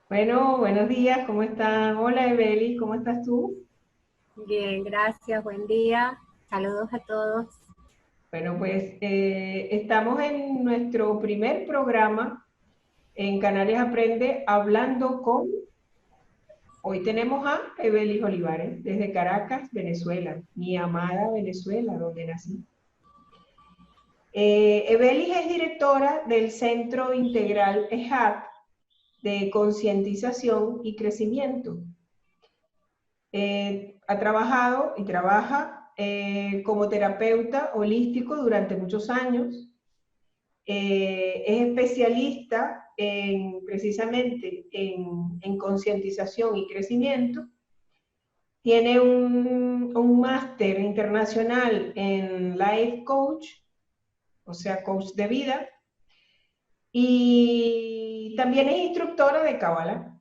Bueno, buenos días, ¿cómo están? Hola, Ebeli, ¿cómo estás tú? Bien, gracias, buen día. Saludos a todos. Bueno, pues estamos en nuestro primer programa en Canarias Aprende hablando con, hoy tenemos a Ebeli Olivares desde Caracas, Venezuela, mi amada Venezuela, donde nací. Ebeli es directora del Centro Integral EJAC de Concientización y Crecimiento. Ha trabajado y trabaja como terapeuta holístico durante muchos años. Es especialista precisamente en concientización y crecimiento. Tiene un máster internacional en Life Coach, o sea, coach de vida. Y también es instructora de Kabbalah.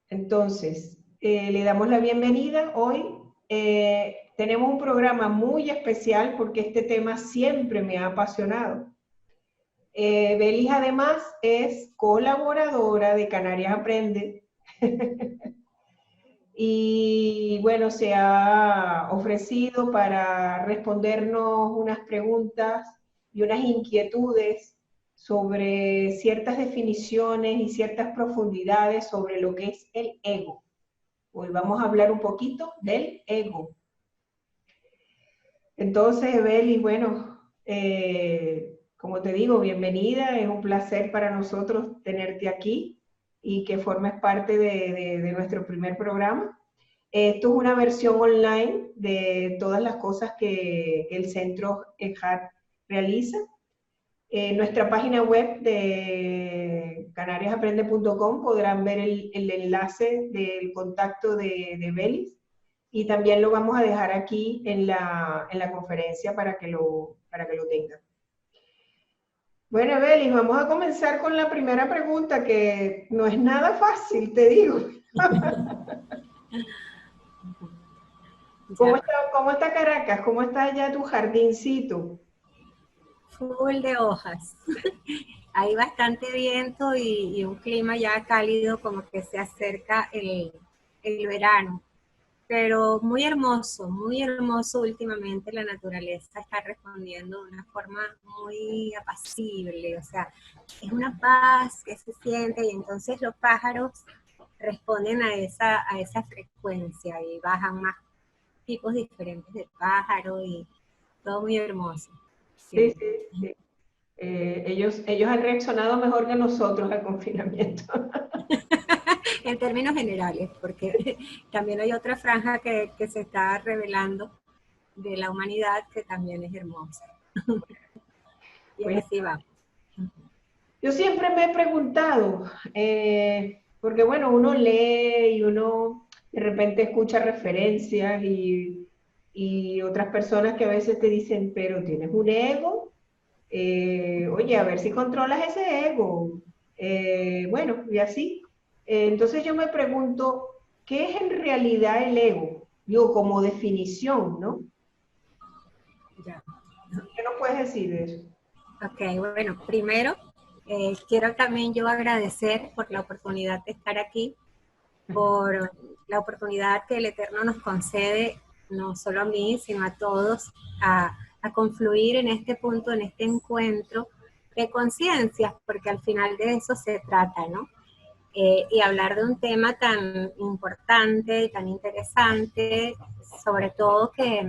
Entonces, le damos la bienvenida hoy. Tenemos un programa muy especial porque este tema siempre me ha apasionado. Belis además es colaboradora de Canarias Aprende y bueno, se ha ofrecido para respondernos unas preguntas y unas inquietudes sobre ciertas definiciones y ciertas profundidades sobre lo que es el ego. Hoy vamos a hablar un poquito del ego. Entonces, Beli, bueno, como te digo, bienvenida. Es un placer para nosotros tenerte aquí y que formes parte de nuestro primer programa. Esto es una versión online de todas las cosas que el Centro EJAT realiza. En nuestra página web de canariasaprende.com podrán ver el enlace del contacto de Belis y también lo vamos a dejar aquí en la conferencia para que lo tengan. Bueno, Belis, vamos a comenzar con la primera pregunta que no es nada fácil, te digo. ¿Cómo Ya, está, cómo está Caracas? ¿Cómo está ya tu jardincito? full de hojas. Hay bastante viento y un clima ya cálido, como que se acerca el verano. Pero muy hermoso últimamente. La naturaleza está respondiendo de una forma muy apacible. O sea, es una paz que se siente y entonces los pájaros responden a esa frecuencia y bajan más tipos diferentes de pájaro y todo muy hermoso. Sí, Sí. sí, sí. Ellos han reaccionado mejor que nosotros al confinamiento. En términos generales, porque también hay otra franja que se está revelando de la humanidad que también es hermosa. Y Pues así va. yo siempre me he preguntado, porque bueno, uno lee y uno de repente escucha referencias y otras personas que a veces te dicen, pero tienes un ego, oye, a ver si controlas ese ego. Bueno, y así. Entonces yo me pregunto, ¿qué es en realidad el ego? Digo, como definición, ¿no? Ya. ¿Qué nos puedes decir de eso? Ok, bueno, primero quiero también yo agradecer por la oportunidad de estar aquí, por la oportunidad que el Eterno nos concede, no solo a mí, sino a todos, a confluir en este punto, en este encuentro de conciencias, porque al final de eso se trata, ¿no? Y hablar de un tema tan importante y tan interesante, sobre todo que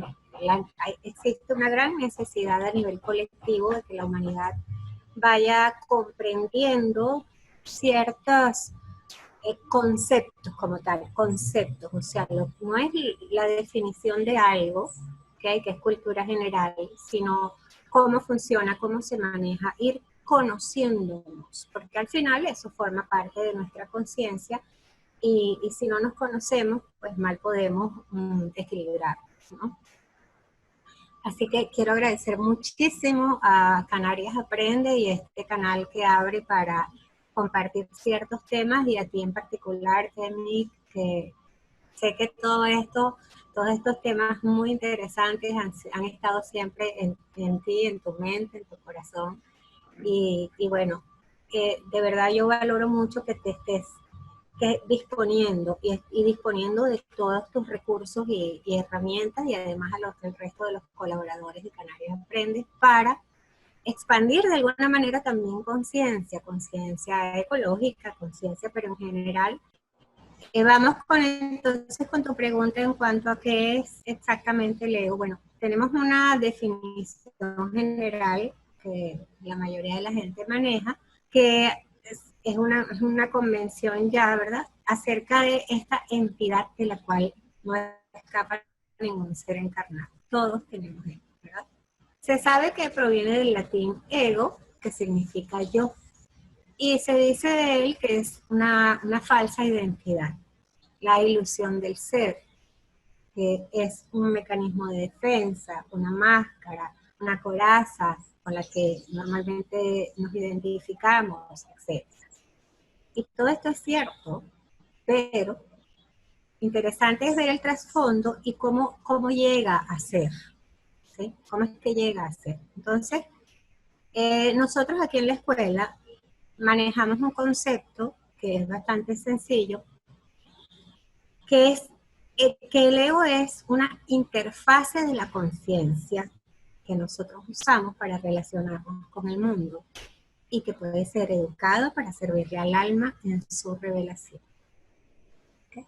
existe una gran necesidad a nivel colectivo de que la humanidad vaya comprendiendo ciertos conceptos como tal, conceptos, o sea, no es la definición de algo, ¿okay? Que es cultura general, sino cómo funciona, cómo se maneja, ir conociéndonos, porque al final eso forma parte de nuestra conciencia y si no nos conocemos, pues mal podemos equilibrarnos, ¿no? Así que quiero agradecer muchísimo a Canarias Aprende y este canal que abre para compartir ciertos temas y a ti en particular, Kenny, que sé que todos estos temas muy interesantes han estado siempre en ti, en tu mente, en tu corazón. Y bueno, de verdad yo valoro mucho que te estés disponiendo y disponiendo de todos tus recursos y herramientas y además el resto de los colaboradores de Canarias Aprendes para expandir de alguna manera también conciencia, conciencia ecológica, conciencia, pero en general. Vamos entonces con tu pregunta en cuanto a qué es exactamente el ego. Bueno, tenemos una definición general que la mayoría de la gente maneja, que es una convención ya, ¿verdad?, acerca de esta entidad de la cual no escapa ningún ser encarnado. Todos tenemos ego, ¿verdad? Se sabe que proviene del latín ego, que significa yo, y se dice de él que es una falsa identidad, la ilusión del ser, que es un mecanismo de defensa, una máscara, una coraza con la que normalmente nos identificamos, etc. Y todo esto es cierto, pero interesante es ver el trasfondo y cómo llega a ser, ¿sí? ¿Cómo es que llega a ser? Entonces, nosotros aquí en la escuela manejamos un concepto que es bastante sencillo, que es que el ego es una interfase de la conciencia que nosotros usamos para relacionarnos con el mundo y que puede ser educado para servirle al alma en su revelación. ¿Okay?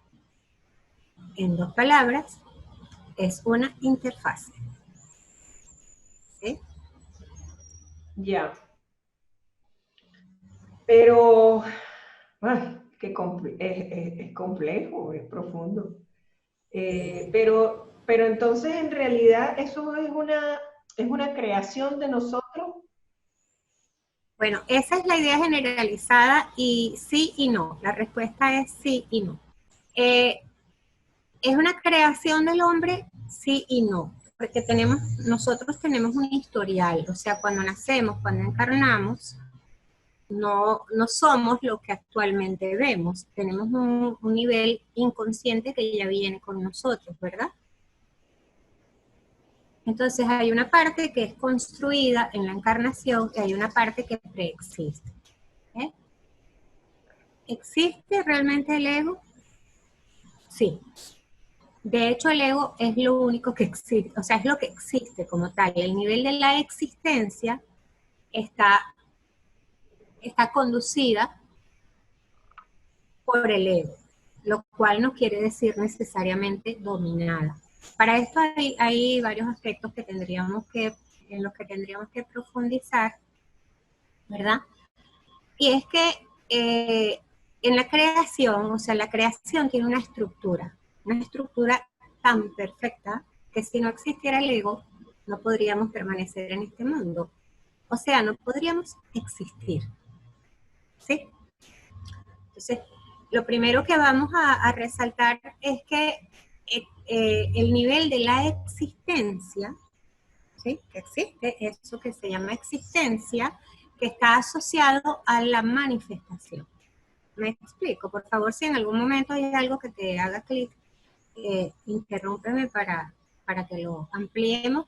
En dos palabras, es una interfase. ¿Sí? Ya. Pero es complejo, es profundo. Pero entonces en realidad eso es una creación de nosotros. Bueno, esa es la idea generalizada y sí y no. La respuesta es sí y no. ¿Es una creación del hombre? Sí y no. Porque nosotros tenemos un historial. O sea, cuando nacemos, cuando encarnamos, no somos lo que actualmente vemos. Tenemos un nivel inconsciente que ya viene con nosotros, ¿verdad? Entonces hay una parte que es construida en la encarnación y hay una parte que preexiste. ¿Eh? ¿Existe realmente el ego? Sí. De hecho, el ego es lo único que existe, o sea, es lo que existe como tal. El nivel de la existencia está conducida por el ego, lo cual no quiere decir necesariamente dominada. Para esto hay varios aspectos en los que tendríamos que profundizar, ¿verdad? Y es que en la creación, o sea, la creación tiene una estructura tan perfecta que si no existiera el ego, no podríamos permanecer en este mundo. O sea, no podríamos existir. ¿Sí? Entonces, lo primero que vamos a resaltar es que el nivel de la existencia, ¿sí?, que existe, eso que se llama existencia, que está asociado a la manifestación. ¿Me explico? Por favor, si en algún momento hay algo que te haga clic, interrúmpeme para que lo ampliemos,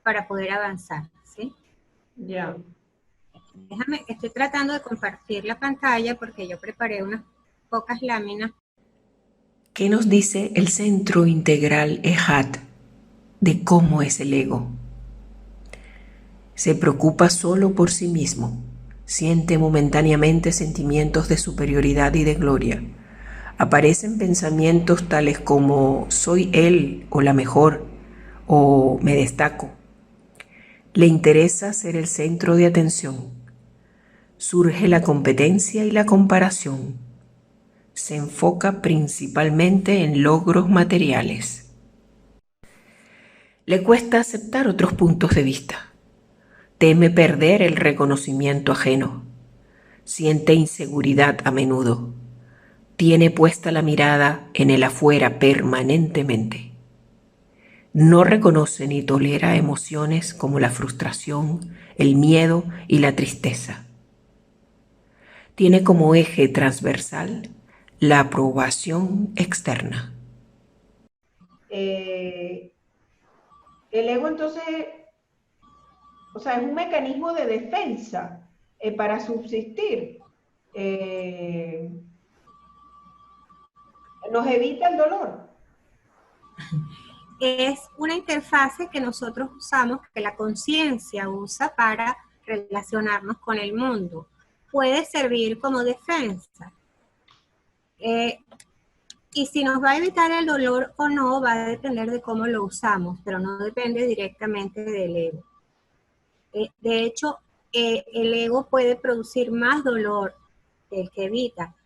para poder avanzar, ¿sí? Ya. Estoy tratando de compartir la pantalla porque yo preparé unas pocas láminas. ¿Qué nos dice el Centro Integral EHAT de cómo es el ego? Se preocupa solo por sí mismo, siente momentáneamente sentimientos de superioridad y de gloria. Aparecen pensamientos tales como soy él o la mejor o me destaco. Le interesa ser el centro de atención. Surge la competencia y la comparación. Se enfoca principalmente en logros materiales. Le cuesta aceptar otros puntos de vista. Teme perder el reconocimiento ajeno. Siente inseguridad a menudo. Tiene puesta la mirada en el afuera permanentemente. No reconoce ni tolera emociones como la frustración, el miedo y la tristeza. Tiene como eje transversal la aprobación externa. El ego entonces, o sea, es un mecanismo de defensa. para subsistir. Eh, nos evita el dolor. Es una interfase que nosotros usamos, que la conciencia usa para relacionarnos con el mundo. Puede servir como defensa. Y si nos va a evitar el dolor o no, va a depender de cómo lo usamos, pero no depende directamente del ego. De hecho, el ego puede producir más dolor que el que evita.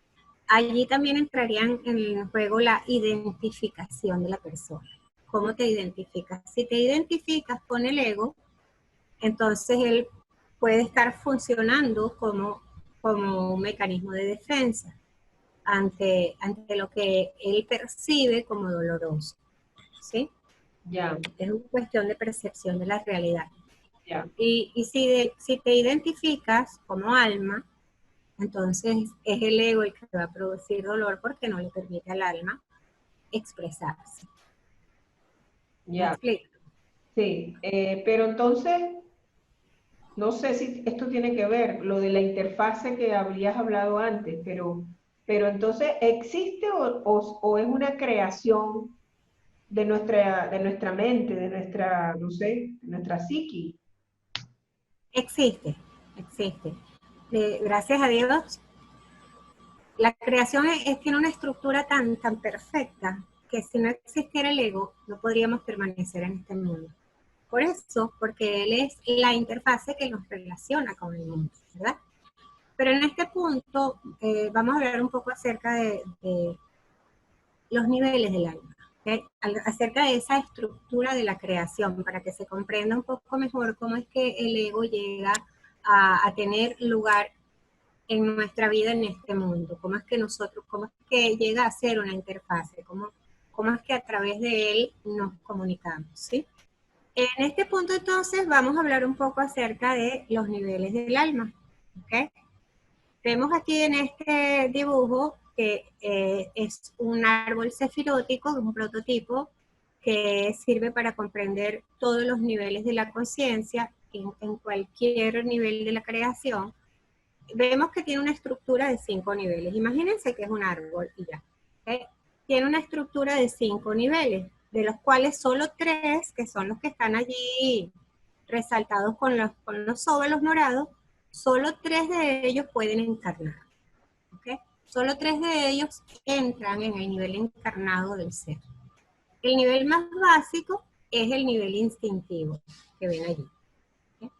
Allí también entrarían en el juego la identificación de la persona. ¿Cómo te identificas? Si te identificas con el ego, entonces él puede estar funcionando como un mecanismo de defensa ante lo que él percibe como doloroso. ¿Sí? Ya. Es una cuestión de percepción de la realidad. Ya. Y si te identificas como alma, entonces es el ego el que va a producir dolor porque no le permite al alma expresarse. Ya. ¿Me explico? Sí, pero entonces, no sé si esto tiene que ver, lo de la interfase que habías hablado antes, pero entonces, ¿existe o es una creación de nuestra mente, de nuestra, no sé, de nuestra psiqui? Existe. Gracias a Dios, la creación tiene una estructura tan perfecta que si no existiera el ego, no podríamos permanecer en este mundo. Por eso, porque él es la interfase que nos relaciona con el mundo, ¿verdad? Pero en este punto vamos a hablar un poco acerca de los niveles del alma, ¿okay? Acerca de esa estructura de la creación, para que se comprenda un poco mejor cómo es que el ego llega a tener lugar en nuestra vida en este mundo, cómo es que llega a ser una interfase, cómo es que a través de él nos comunicamos, ¿sí? En este punto entonces vamos a hablar un poco acerca de los niveles del alma, ¿ok? Vemos aquí en este dibujo que es un árbol cefirótico, un prototipo que sirve para comprender todos los niveles de la conciencia en cualquier nivel de la creación. Vemos que tiene una estructura de 5 niveles. Imagínense que es un árbol y ya. ¿Okay? Tiene una estructura de 5 niveles, de los cuales solo 3, que son los que están allí resaltados con los óvalos morados, solo 3 de ellos pueden encarnar. ¿Okay? Solo 3 de ellos entran en el nivel encarnado del ser. El nivel más básico es el nivel instintivo, que ven allí. ¿Okay?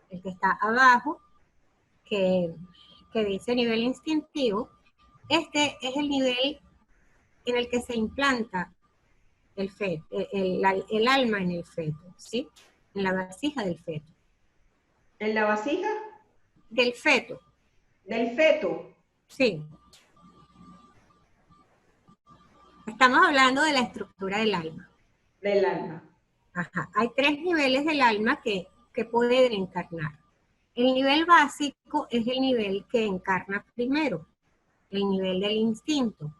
El que está abajo, que dice nivel instintivo, este es el nivel en el que se implanta el feto, el alma en el feto, ¿sí? En la vasija del feto. ¿En la vasija? Del feto. Del feto. Sí. Estamos hablando de la estructura del alma. Del alma. Ajá. Hay 3 niveles del alma que pueden encarnar. El nivel básico es el nivel que encarna primero, el nivel del instinto.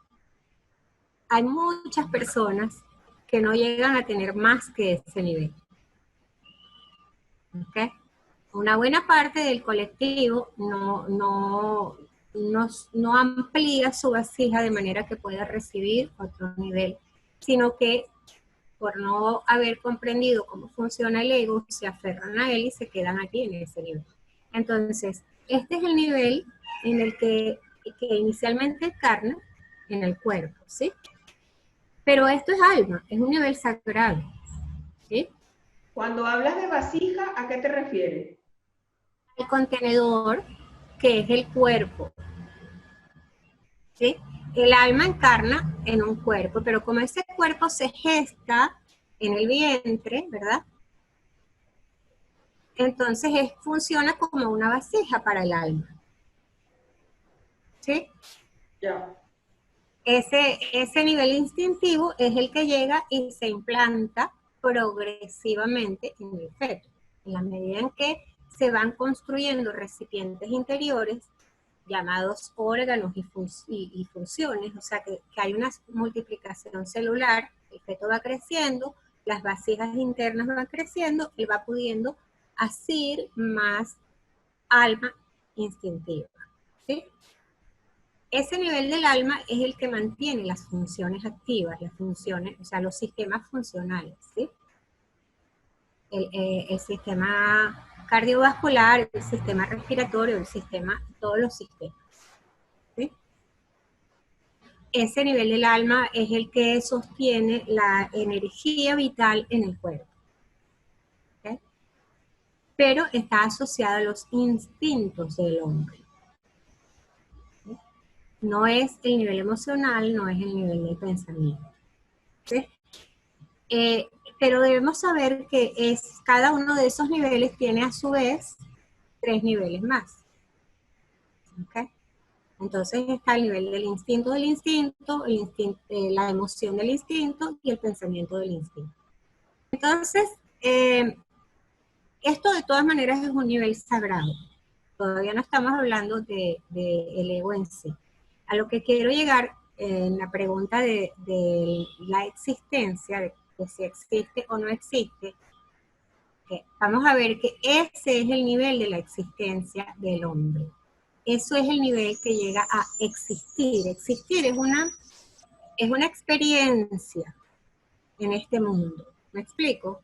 Hay muchas personas que no llegan a tener más que ese nivel. ¿Okay? Una buena parte del colectivo no amplía su vasija de manera que pueda recibir otro nivel, sino que por no haber comprendido cómo funciona el ego, se aferran a él y se quedan aquí en ese nivel. Entonces, este es el nivel en el que inicialmente encarna en el cuerpo, ¿sí? Pero esto es alma, es un nivel sagrado, ¿sí? Cuando hablas de vasija, ¿a qué te refieres? El contenedor, que es el cuerpo, ¿sí? El alma encarna en un cuerpo, pero como ese cuerpo se gesta en el vientre, ¿verdad? Entonces funciona como una vasija para el alma, ¿sí? Ya. Ese nivel instintivo es el que llega y se implanta progresivamente en el feto, en la medida en que se van construyendo recipientes interiores llamados órganos y funciones, o sea que hay una multiplicación celular, el feto va creciendo, las vasijas internas van creciendo, él va pudiendo asir más alma instintiva, ¿sí? Ese nivel del alma es el que mantiene las funciones activas, las funciones, o sea, los sistemas funcionales, ¿sí? El sistema cardiovascular, el sistema respiratorio, el sistema, todos los sistemas, ¿sí? Ese nivel del alma es el que sostiene la energía vital en el cuerpo, ¿okay? Pero está asociada a los instintos del hombre. No es el nivel emocional, no es el nivel del pensamiento, ¿sí? Pero debemos saber que cada uno de esos niveles tiene a su vez 3 niveles más, ¿okay? Entonces está el nivel del instinto, la emoción del instinto y el pensamiento del instinto. Entonces, esto de todas maneras es un nivel sagrado. Todavía no estamos hablando del ego en sí. A lo que quiero llegar en la pregunta de la existencia, de si existe o no existe, vamos a ver que ese es el nivel de la existencia del hombre. Eso es el nivel que llega a existir. Existir es una experiencia en este mundo. ¿Me explico?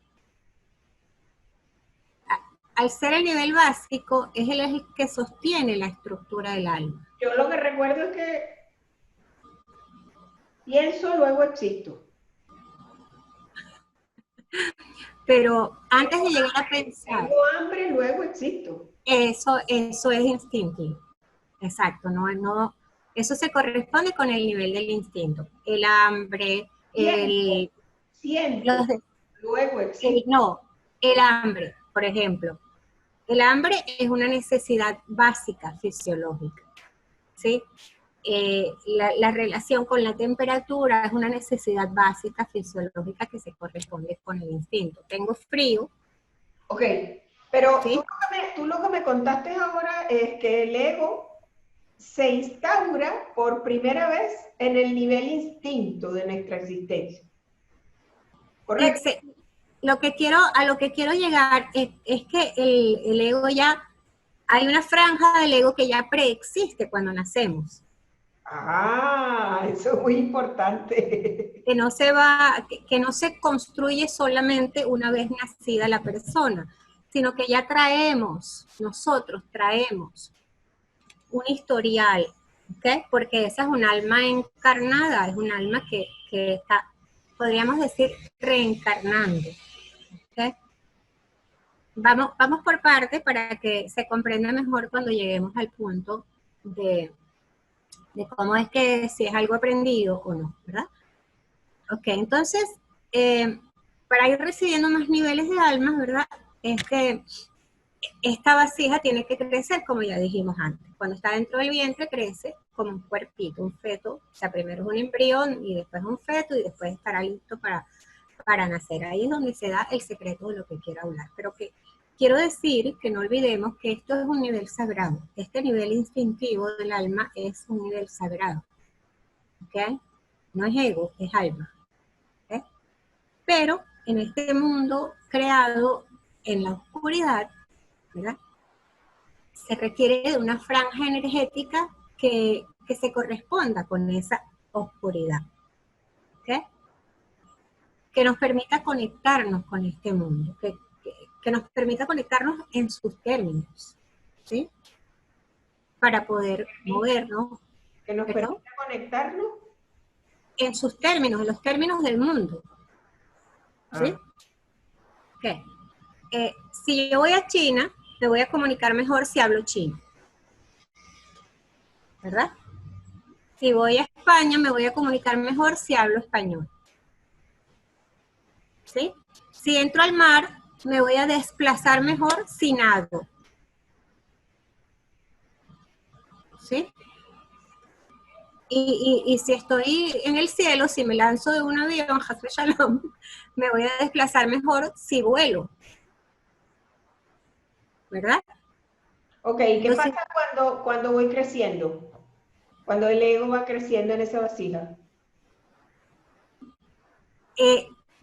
Al ser el nivel básico, es el que sostiene la estructura del alma. Yo lo que recuerdo es que pienso, luego existo. Pero antes de llegar a pensar, Tengo hambre, luego existo. eso es instintivo. Exacto, eso se corresponde con el nivel del instinto. El hambre, Siento, luego existo. el hambre, por ejemplo. El hambre es una necesidad básica fisiológica, ¿sí? La relación con la temperatura es una necesidad básica fisiológica que se corresponde con el instinto. Tengo frío. Ok, pero ¿sí? tú lo que me contaste ahora es que el ego se instaura por primera vez en el nivel instinto de nuestra existencia. ¿Correcto? A lo que quiero llegar es que el ego ya, hay una franja del ego que ya preexiste cuando nacemos. Ah, eso es muy importante. Que no se construye solamente una vez nacida la persona, sino que ya nosotros traemos un historial, ¿okay? Porque esa es un alma encarnada, es un alma que está, podríamos decir, reencarnando, ¿okay? Vamos por parte para que se comprenda mejor cuando lleguemos al punto de cómo es que si es algo aprendido o no, ¿verdad? Ok, entonces, para ir recibiendo más niveles de almas, ¿verdad? Esta vasija tiene que crecer, como ya dijimos antes. Cuando está dentro del vientre, crece como un cuerpito, un feto. O sea, primero es un embrión y después un feto y después estará listo para nacer. Ahí es donde se da el secreto de lo que quiero hablar. Pero que quiero decir que no olvidemos que esto es un nivel sagrado. Este nivel instintivo del alma es un nivel sagrado. ¿Ok? No es ego, es alma. ¿Ok? Pero en este mundo creado en la oscuridad, ¿verdad? Se requiere de una franja energética que se corresponda con esa oscuridad. ¿Ok? Que nos permita conectarnos con este mundo, que nos permita conectarnos en sus términos, ¿sí? Para poder movernos. Que nos permita conectarnos en sus términos, en los términos del mundo. ¿Sí? Okay. Si yo voy a China, me voy a comunicar mejor si hablo chino. ¿Verdad? Si voy a España, me voy a comunicar mejor si hablo español. ¿Sí? Si entro al mar, me voy a desplazar mejor si nado. ¿Sí? Y si estoy en el cielo, si me lanzo de un avión, Hasbe Shalom, me voy a desplazar mejor si vuelo. ¿Verdad? Ok, ¿qué pasa cuando voy creciendo? Cuando el ego va creciendo en esa vasija.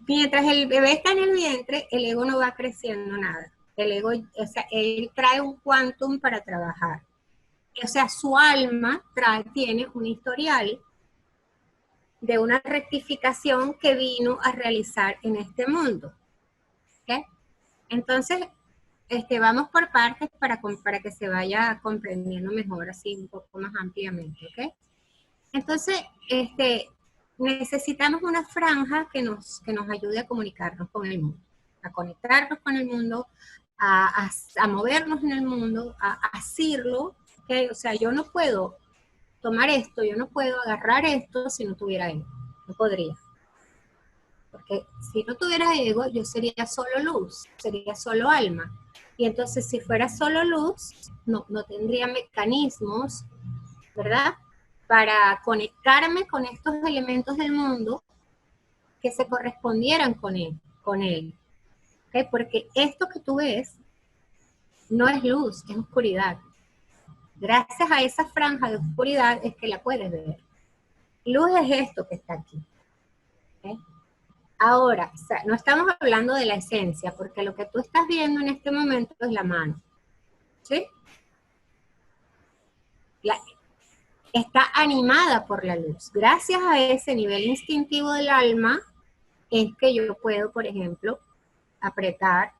Mientras el bebé está en el vientre, el ego no va creciendo nada. El ego, o sea, él trae un quantum para trabajar. o sea, su alma tiene un historial de una rectificación que vino a realizar en este mundo. ¿Okay? Entonces, vamos por partes para que se vaya comprendiendo mejor, así un poco más ampliamente. ¿Okay? Entonces, necesitamos una franja que nos ayude a comunicarnos con el mundo, a conectarnos con el mundo, a movernos en el mundo, a asirlo. ¿Okay? O sea, yo no puedo tomar esto, yo no puedo agarrar esto si no tuviera ego. No podría. Porque si no tuviera ego, yo sería solo luz, sería solo alma. Y entonces, si fuera solo luz, no tendría mecanismos, ¿verdad?, para conectarme con estos elementos del mundo que se correspondieran con él. ¿Okay? Porque esto que tú ves no es luz, es oscuridad. Gracias a esa franja de oscuridad es que la puedes ver. Luz es esto que está aquí. ¿Okay? Ahora, o sea, no estamos hablando de la esencia, porque lo que tú estás viendo en este momento es la mano. ¿Sí? Está animada por la luz. Gracias a ese nivel instintivo del alma es que yo puedo, por ejemplo, apretar.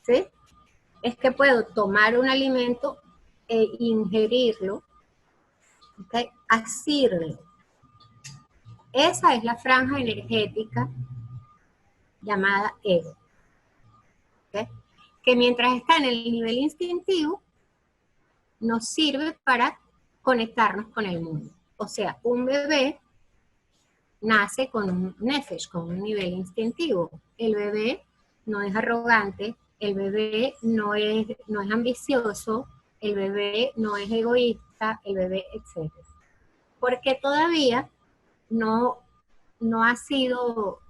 ¿Sí? Es que puedo tomar un alimento e ingerirlo, ¿okay?, asirlo. Esa es la franja energética llamada ego. ¿Okay? Que mientras está en el nivel instintivo, nos sirve para conectarnos con el mundo. O sea, un bebé nace con un nefesh, con un nivel instintivo. El bebé no es arrogante, el bebé no es ambicioso, el bebé no es egoísta, el bebé, etc. Porque todavía no ha sido,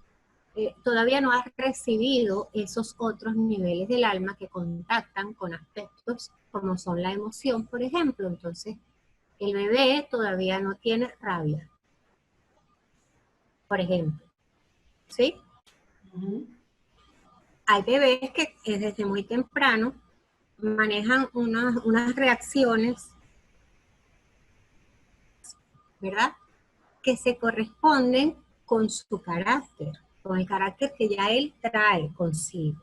todavía no ha recibido esos otros niveles del alma que contactan con aspectos como son la emoción, por ejemplo. Entonces, el bebé todavía no tiene rabia, por ejemplo. ¿Sí? Uh-huh. Hay bebés que desde muy temprano manejan unas reacciones, ¿verdad?, que se corresponden con su carácter, con el carácter que ya él trae consigo,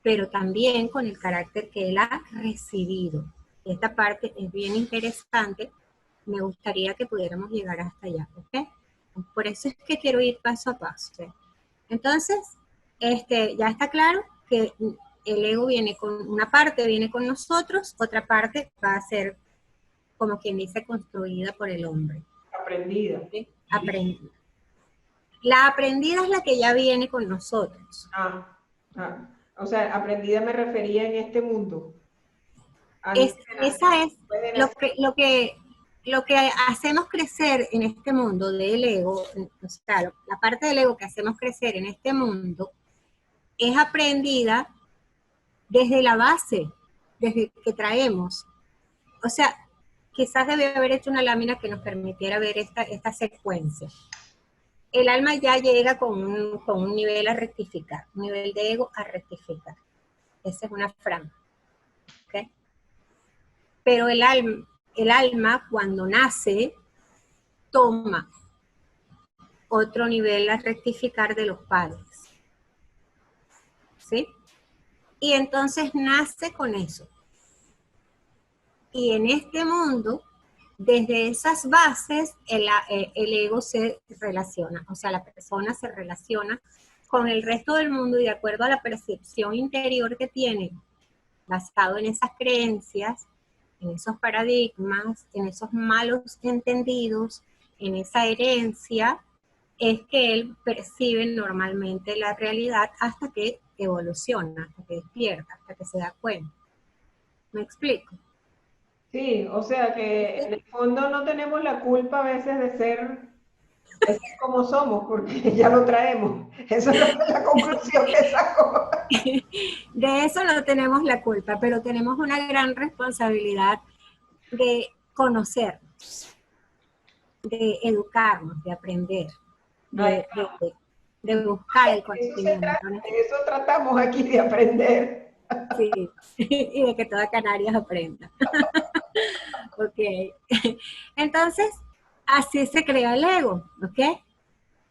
pero también con el carácter que él ha recibido. Esta parte es bien interesante, me gustaría que pudiéramos llegar hasta allá, ¿ok? Por eso es que quiero ir paso a paso, ¿sí? Entonces, ya está claro que el ego viene con, una parte viene con nosotros, otra parte va a ser, como quien dice, construida por el hombre. Aprendida. ¿Sí? Aprendida. La aprendida es la que ya viene con nosotros. O sea, aprendida me refería en este mundo. Esa es lo que hacemos crecer en este mundo del ego, o sea, la parte del ego que hacemos crecer en este mundo es aprendida desde la base, desde que traemos. O sea, quizás debe haber hecho una lámina que nos permitiera ver esta secuencia. El alma ya llega con un nivel a rectificar, un nivel de ego a rectificar. Esa es una franja. ¿Okay? Pero el alma cuando nace toma otro nivel a rectificar de los padres. ¿Sí? Y entonces nace con eso. Y en este mundo, desde esas bases, el ego se relaciona. O sea, la persona se relaciona con el resto del mundo y de acuerdo a la percepción interior que tiene, basado en esas creencias, en esos paradigmas, en esos malos entendidos, en esa herencia, es que él percibe normalmente la realidad hasta que evoluciona, hasta que despierta, hasta que se da cuenta. ¿Me explico? Sí, o sea que en el fondo no tenemos la culpa a veces de ser como somos, porque ya lo traemos. Esa es la conclusión que saco. De eso no tenemos la culpa, pero tenemos una gran responsabilidad de conocernos, de educarnos, de aprender, de buscar el conocimiento. De eso tratamos aquí, de aprender. Sí, y de que toda Canarias aprenda. Ok. Entonces, así se crea el ego, ¿ok?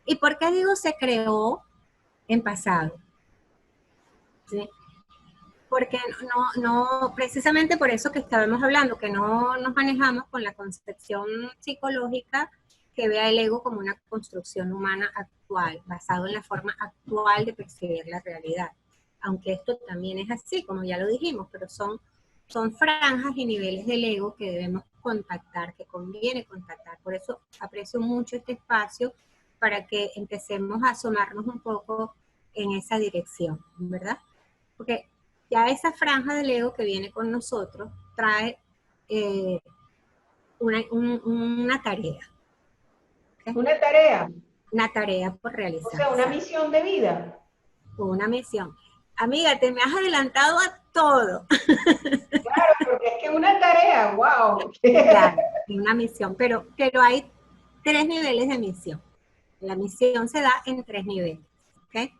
¿Y por qué digo se creó en pasado? ¿Sí? Porque precisamente por eso que estábamos hablando, que no nos manejamos con la concepción psicológica que vea el ego como una construcción humana actual, basado en la forma actual de percibir la realidad. Aunque esto también es así, como ya lo dijimos, pero son franjas y niveles del ego que debemos contactar, que conviene contactar. Por eso aprecio mucho este espacio para que empecemos a asomarnos un poco en esa dirección, ¿verdad? Porque ya esa franja del ego que viene con nosotros trae eh, una tarea, ¿okay? Una tarea, Una tarea por o realizar, sea, una exacto, misión de vida. una misión. Amiga, te me has adelantado a todo. Claro, porque es que una tarea, wow. Claro, una misión, pero hay tres niveles de misión. La misión se da en tres niveles, ¿ok?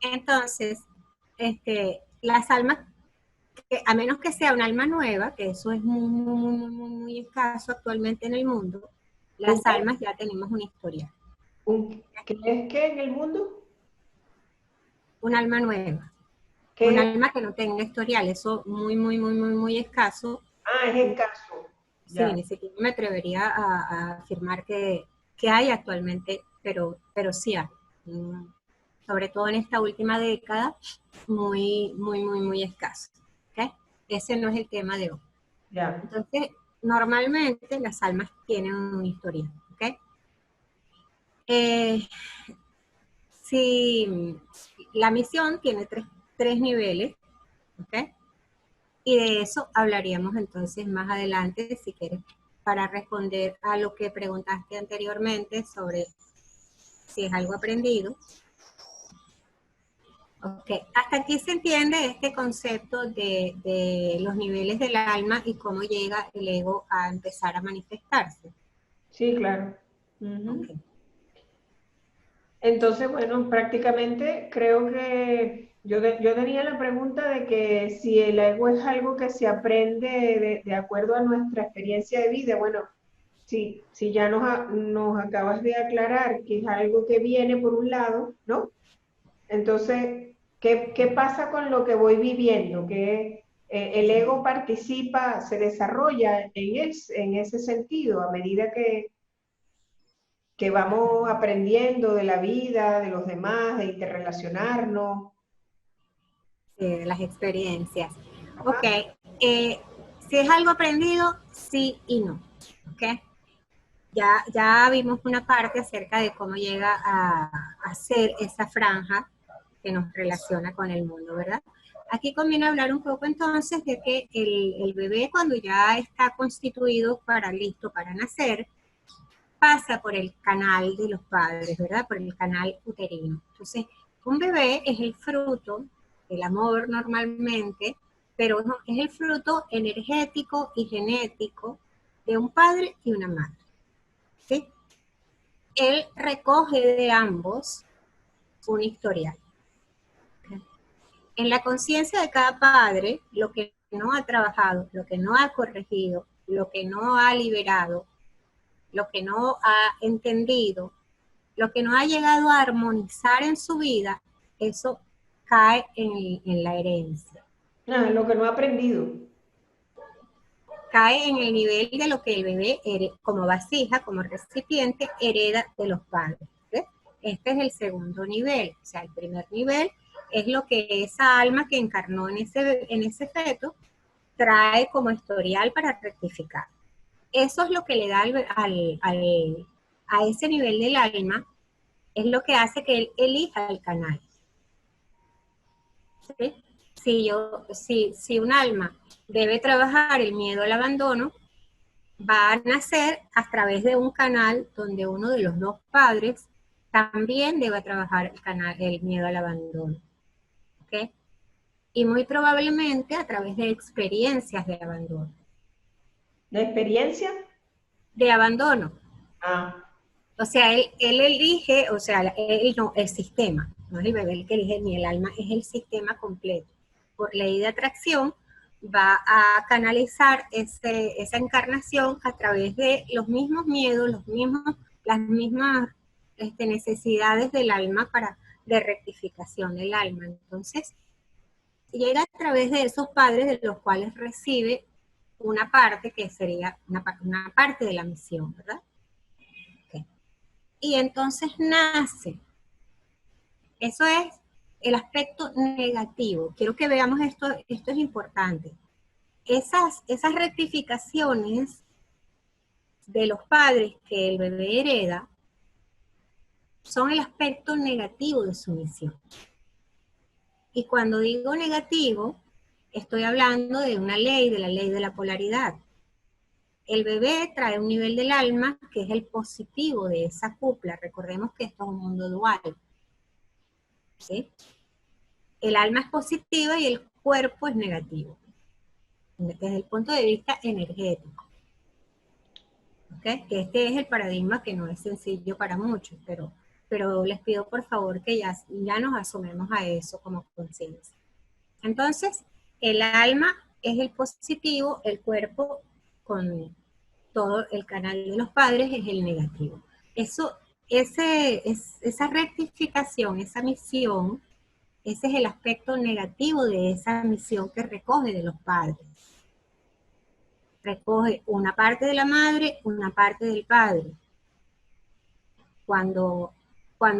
Entonces, las almas, que, a menos que sea un alma nueva, que eso es muy escaso actualmente en el mundo, ¿Un las qué? almas ya tenemos una historia. ¿Qué es qué en el mundo? Un alma nueva, un ¿Qué? alma que no tenga historial, eso muy escaso. Ah, es escaso. Sí, Ya. ni siquiera me atrevería a afirmar que hay actualmente, pero sí hay. Mm, Sobre todo en esta última década, muy escaso. ¿Okay? Ese no es el tema de hoy. Ya. Entonces, normalmente las almas tienen una historia. ¿Okay? Eh, si la misión tiene tres niveles, ¿ok? Y de eso hablaríamos entonces más adelante, si quieres, para responder a lo que preguntaste anteriormente sobre si es algo aprendido. Ok, hasta aquí se entiende este concepto de los niveles del alma y cómo llega el ego a empezar a manifestarse. Sí, claro. Ujú. Ok. Entonces, bueno, prácticamente creo que yo tenía la pregunta de que si el ego es algo que se aprende de acuerdo a nuestra experiencia de vida. Bueno, si ya nos acabas de aclarar que es algo que viene por un lado, ¿no? Entonces, ¿qué pasa con lo que voy viviendo? Que el ego participa, se desarrolla en ese sentido a medida que vamos aprendiendo de la vida, de los demás, de interrelacionarnos. De las experiencias. Ajá. Ok, si es algo aprendido, sí y no. Ok, ya vimos una parte acerca de cómo llega a ser esa franja que nos relaciona con el mundo, ¿verdad? Aquí conviene hablar un poco entonces de que el bebé cuando ya está constituido para listo para nacer, pasa por el canal de los padres, ¿verdad? Por el canal uterino. Entonces, un bebé es el fruto del amor normalmente, pero no, es el fruto energético y genético de un padre y una madre, ¿sí? Él recoge de ambos un historial. En la conciencia de cada padre, lo que no ha trabajado, lo que no ha corregido, lo que no ha liberado, lo que no ha entendido, lo que no ha llegado a armonizar en su vida, eso cae en la herencia. Ah, lo que no he aprendido. Cae en el nivel de lo que el bebé, como vasija, como recipiente, hereda de los padres. ¿Sí? Este es el segundo nivel. O sea, el primer nivel es lo que esa alma que encarnó en ese feto trae como historial para rectificar. Eso es lo que le da a ese nivel del alma, es lo que hace que él elija el canal. ¿Sí? Si un alma debe trabajar el miedo al abandono, va a nacer a través de un canal donde uno de los dos padres también debe trabajar el miedo al abandono. ¿Okay? Y muy probablemente a través de experiencias de abandono. ¿La experiencia? De abandono. Ah, O sea, él elige, o sea, él no, el sistema, no es el bebé el que elige ni el alma, es el sistema completo. por ley de atracción, va a canalizar esa encarnación a través de los mismos miedos, las mismas necesidades del alma de rectificación del alma. Entonces, llega a través de esos padres de los cuales recibe una parte que sería una parte de la misión, ¿verdad? Okay. Y entonces nace. Eso es el aspecto negativo. Quiero que veamos esto es importante. Esas rectificaciones de los padres que el bebé hereda son el aspecto negativo de su misión. Y cuando digo negativo, estoy hablando de una ley, de la ley de la polaridad. El bebé trae un nivel del alma que es el positivo de esa cupla. Recordemos que esto es un mundo dual. ¿Sí? El alma es positiva y el cuerpo es negativo, desde el punto de vista energético. ¿Okay? Que este es el paradigma que no es sencillo para muchos, pero les pido por favor que ya nos asumemos a eso como conciencia. Entonces, el alma es el positivo, el cuerpo con todo el canal de los padres es el negativo. Esa rectificación, esa misión, ese es el aspecto negativo de esa misión que recoge de los padres. Recoge una parte de la madre, una parte del padre. Cuando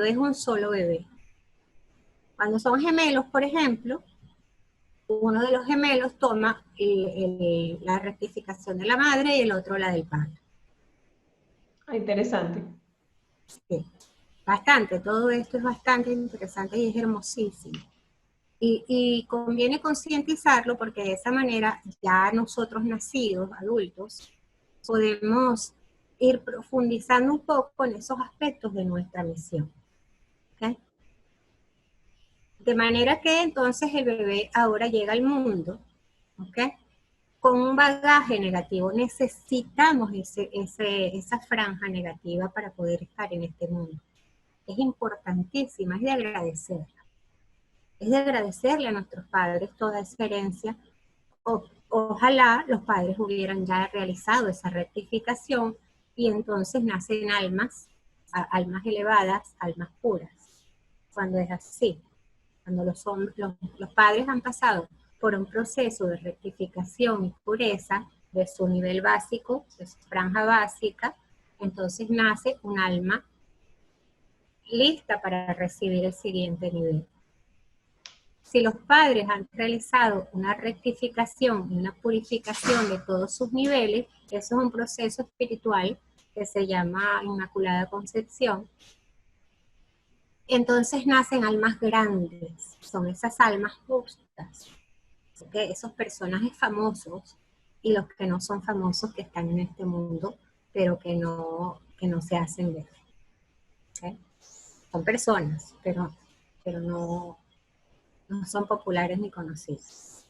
es un solo bebé. Cuando son gemelos, por ejemplo, uno de los gemelos toma la rectificación de la madre y el otro la del padre. Interesante. Sí, bastante, todo esto es bastante interesante y es hermosísimo. Y conviene concientizarlo porque de esa manera ya nosotros nacidos, adultos, podemos ir profundizando un poco en esos aspectos de nuestra misión. ¿Okay? De manera que entonces el bebé ahora llega al mundo, ¿okay? Con un bagaje negativo. Necesitamos esa franja negativa para poder estar en este mundo. Es importantísima, es de agradecerla. Es de agradecerle a nuestros padres toda esa herencia. Ojalá los padres hubieran ya realizado esa rectificación y entonces nacen almas elevadas, almas puras. Cuando es así, cuando los padres han pasado por un proceso de rectificación y pureza de su nivel básico, de su franja básica, entonces nace un alma lista para recibir el siguiente nivel. Si los padres han realizado una rectificación y una purificación de todos sus niveles, eso es un proceso espiritual que se llama Inmaculada Concepción. Entonces nacen almas grandes, son esas almas justas, ¿okay? Esos personajes famosos y los que no son famosos que están en este mundo, pero que no se hacen ver. ¿Okay? Son personas, pero no son populares ni conocidos.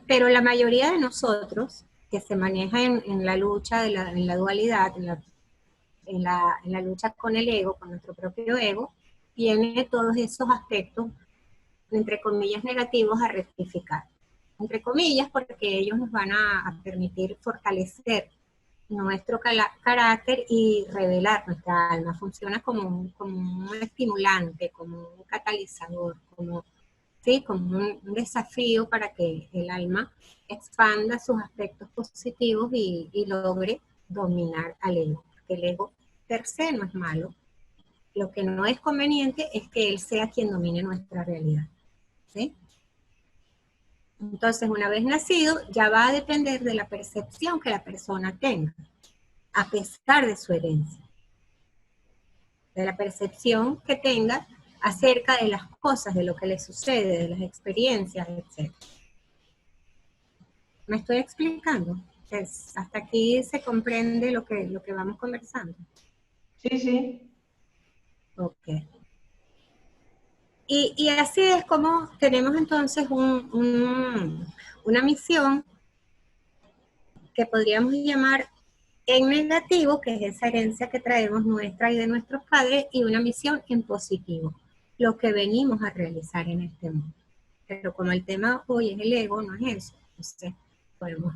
Pero la mayoría de nosotros que se maneja en la lucha, en la dualidad, en la lucha con el ego, con nuestro propio ego, tiene todos esos aspectos, entre comillas, negativos a rectificar. Entre comillas, porque ellos nos van a permitir fortalecer nuestro carácter y revelar nuestra alma. Funciona como un estimulante, como un catalizador, como un desafío para que el alma expanda sus aspectos positivos y logre dominar al ego. Porque el ego per se no es malo. Lo que no es conveniente es que él sea quien domine nuestra realidad. ¿Sí? Entonces, una vez nacido, ya va a depender de la percepción que la persona tenga, a pesar de su herencia. De la percepción que tenga acerca de las cosas, de lo que le sucede, de las experiencias, etc. ¿Me estoy explicando? Hasta aquí se comprende lo que vamos conversando. Sí, sí. Ok. Y así es como tenemos entonces una misión que podríamos llamar en negativo, que es esa herencia que traemos nuestra y de nuestros padres, y una misión en positivo, lo que venimos a realizar en este mundo. Pero como el tema hoy es el ego, no es eso. Entonces, podemos,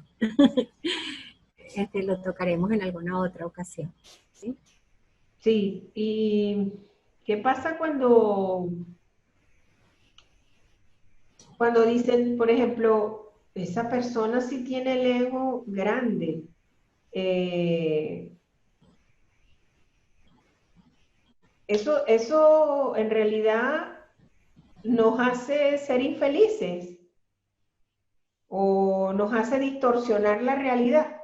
lo tocaremos en alguna otra ocasión. ¿Sí? Sí, ¿y qué pasa cuando dicen, por ejemplo, esa persona sí tiene el ego grande? Eh, eso en realidad nos hace ser infelices o nos hace distorsionar la realidad.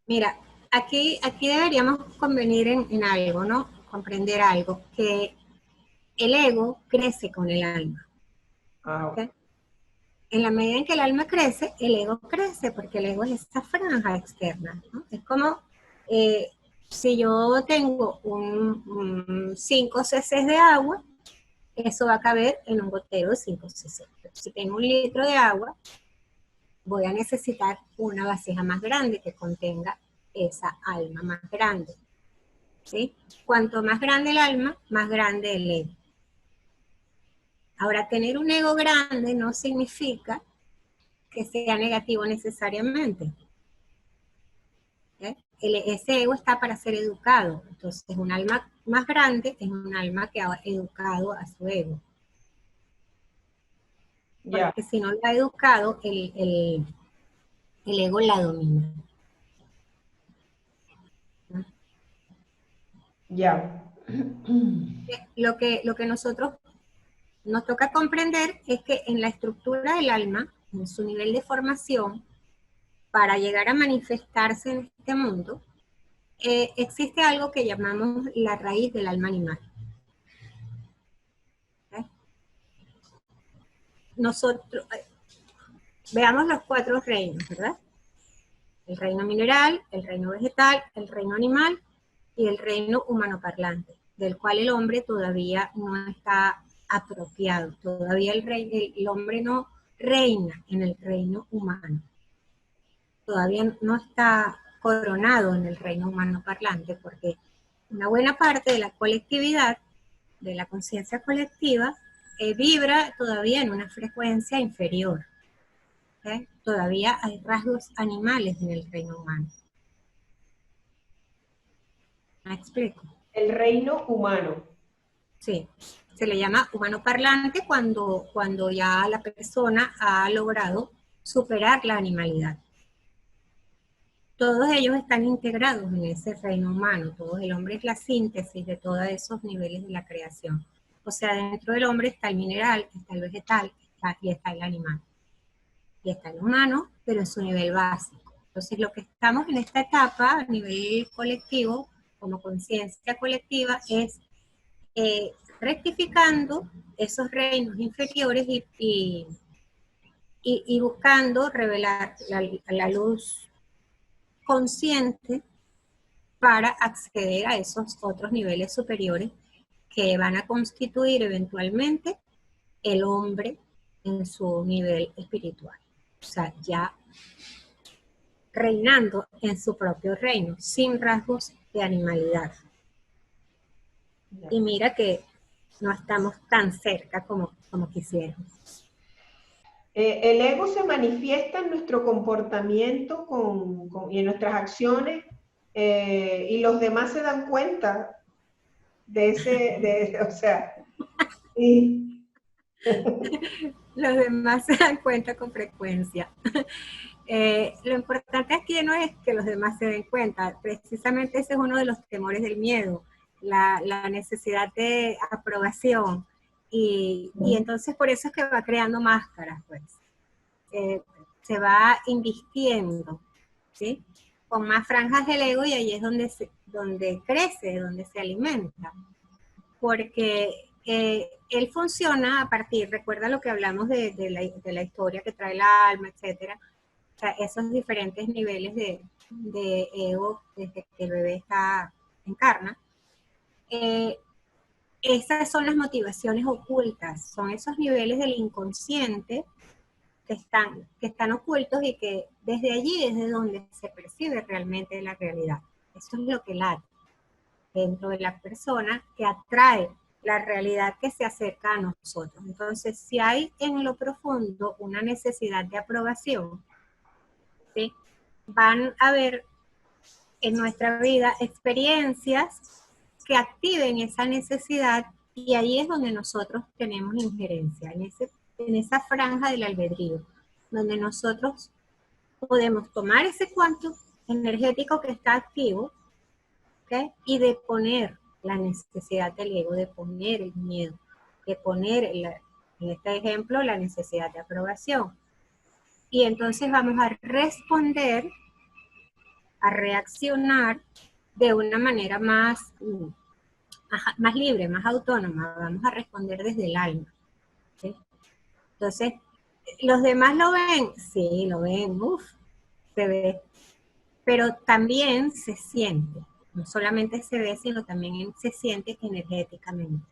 Mira, aquí deberíamos convenir en algo, ¿no? Comprender algo, que el ego crece con el alma. Ah, ¿Okay? En la medida en que el alma crece, el ego crece, porque el ego es esa franja externa, ¿no? Es como si yo tengo 5 cc de agua, eso va a caber en un gotero de 5 cc. Si tengo 1 litro de agua, voy a necesitar una vasija más grande que contenga esa alma más grande. ¿Sí? Cuanto más grande el alma, más grande el ego. Ahora, tener un ego grande no significa que sea negativo necesariamente. Ese ego está para ser educado. Entonces, un alma más grande es un alma que ha educado a su ego. ya, Porque si no lo ha educado, el ego la domina. ¿No? ya. Lo que nosotros nos toca comprender es que en la estructura del alma, en su nivel de formación, para llegar a manifestarse en este mundo, existe algo que llamamos la raíz del alma animal. ¿Okay? Nosotros, veamos los 4 reinos, ¿verdad? El reino mineral, el reino vegetal, el reino animal y el reino humano parlante, del cual el hombre todavía no está apropiado, todavía el hombre no reina en el reino humano, todavía no está coronado en el reino humano parlante, porque una buena parte de la colectividad, de la conciencia colectiva, vibra todavía en una frecuencia inferior. ¿Okay? Todavía hay rasgos animales en el reino humano. ¿Me explico? El reino humano. Sí, se le llama humano parlante cuando ya la persona ha logrado superar la animalidad. Todos ellos están integrados en ese reino humano, todo el hombre es la síntesis de todos esos niveles de la creación. O sea, dentro del hombre está el mineral, está el vegetal, y está el animal. Y está el humano, pero en su nivel básico. Entonces, lo que estamos en esta etapa a nivel colectivo, como conciencia colectiva, es rectificando esos reinos inferiores y buscando revelar la luz consciente para acceder a esos otros niveles superiores que van a constituir eventualmente el hombre en su nivel espiritual. O sea, ya reinando en su propio reino, sin rasgos de animalidad. Ya. Y mira que no estamos tan cerca como quisiéramos. El ego se manifiesta en nuestro comportamiento y en nuestras acciones, y los demás se dan cuenta o sea, y, Los demás se dan cuenta con frecuencia. Lo importante aquí no es que los demás se den cuenta, precisamente ese es uno de los temores del miedo, la necesidad de aprobación, y entonces por eso es que va creando máscaras, pues. Se va invistiendo, ¿sí? Con más franjas del ego, y ahí es donde crece, donde se alimenta, porque él funciona a partir, recuerda lo que hablamos de la historia que trae el alma, etcétera. O sea, esos diferentes niveles de ego desde que el bebé encarna. Esas son las motivaciones ocultas, son esos niveles del inconsciente que están ocultos y que desde allí es de donde se percibe realmente la realidad. Eso es lo que late dentro de la persona, que atrae la realidad que se acerca a nosotros. Entonces, si hay en lo profundo una necesidad de aprobación, ¿sí? Van a haber en nuestra vida experiencias que activen esa necesidad y ahí es donde nosotros tenemos injerencia, en esa franja del albedrío, donde nosotros podemos tomar ese cuanto energético que está activo, ¿okay? Y de poner la necesidad del ego, de poner el miedo, de poner, en este ejemplo, la necesidad de aprobación. Y entonces vamos a responder, a reaccionar de una manera más libre, más autónoma. Vamos a responder desde el alma, ¿sí? Entonces, ¿los demás lo ven? Sí, lo ven, se ve. Pero también se siente. No solamente se ve, sino también se siente energéticamente.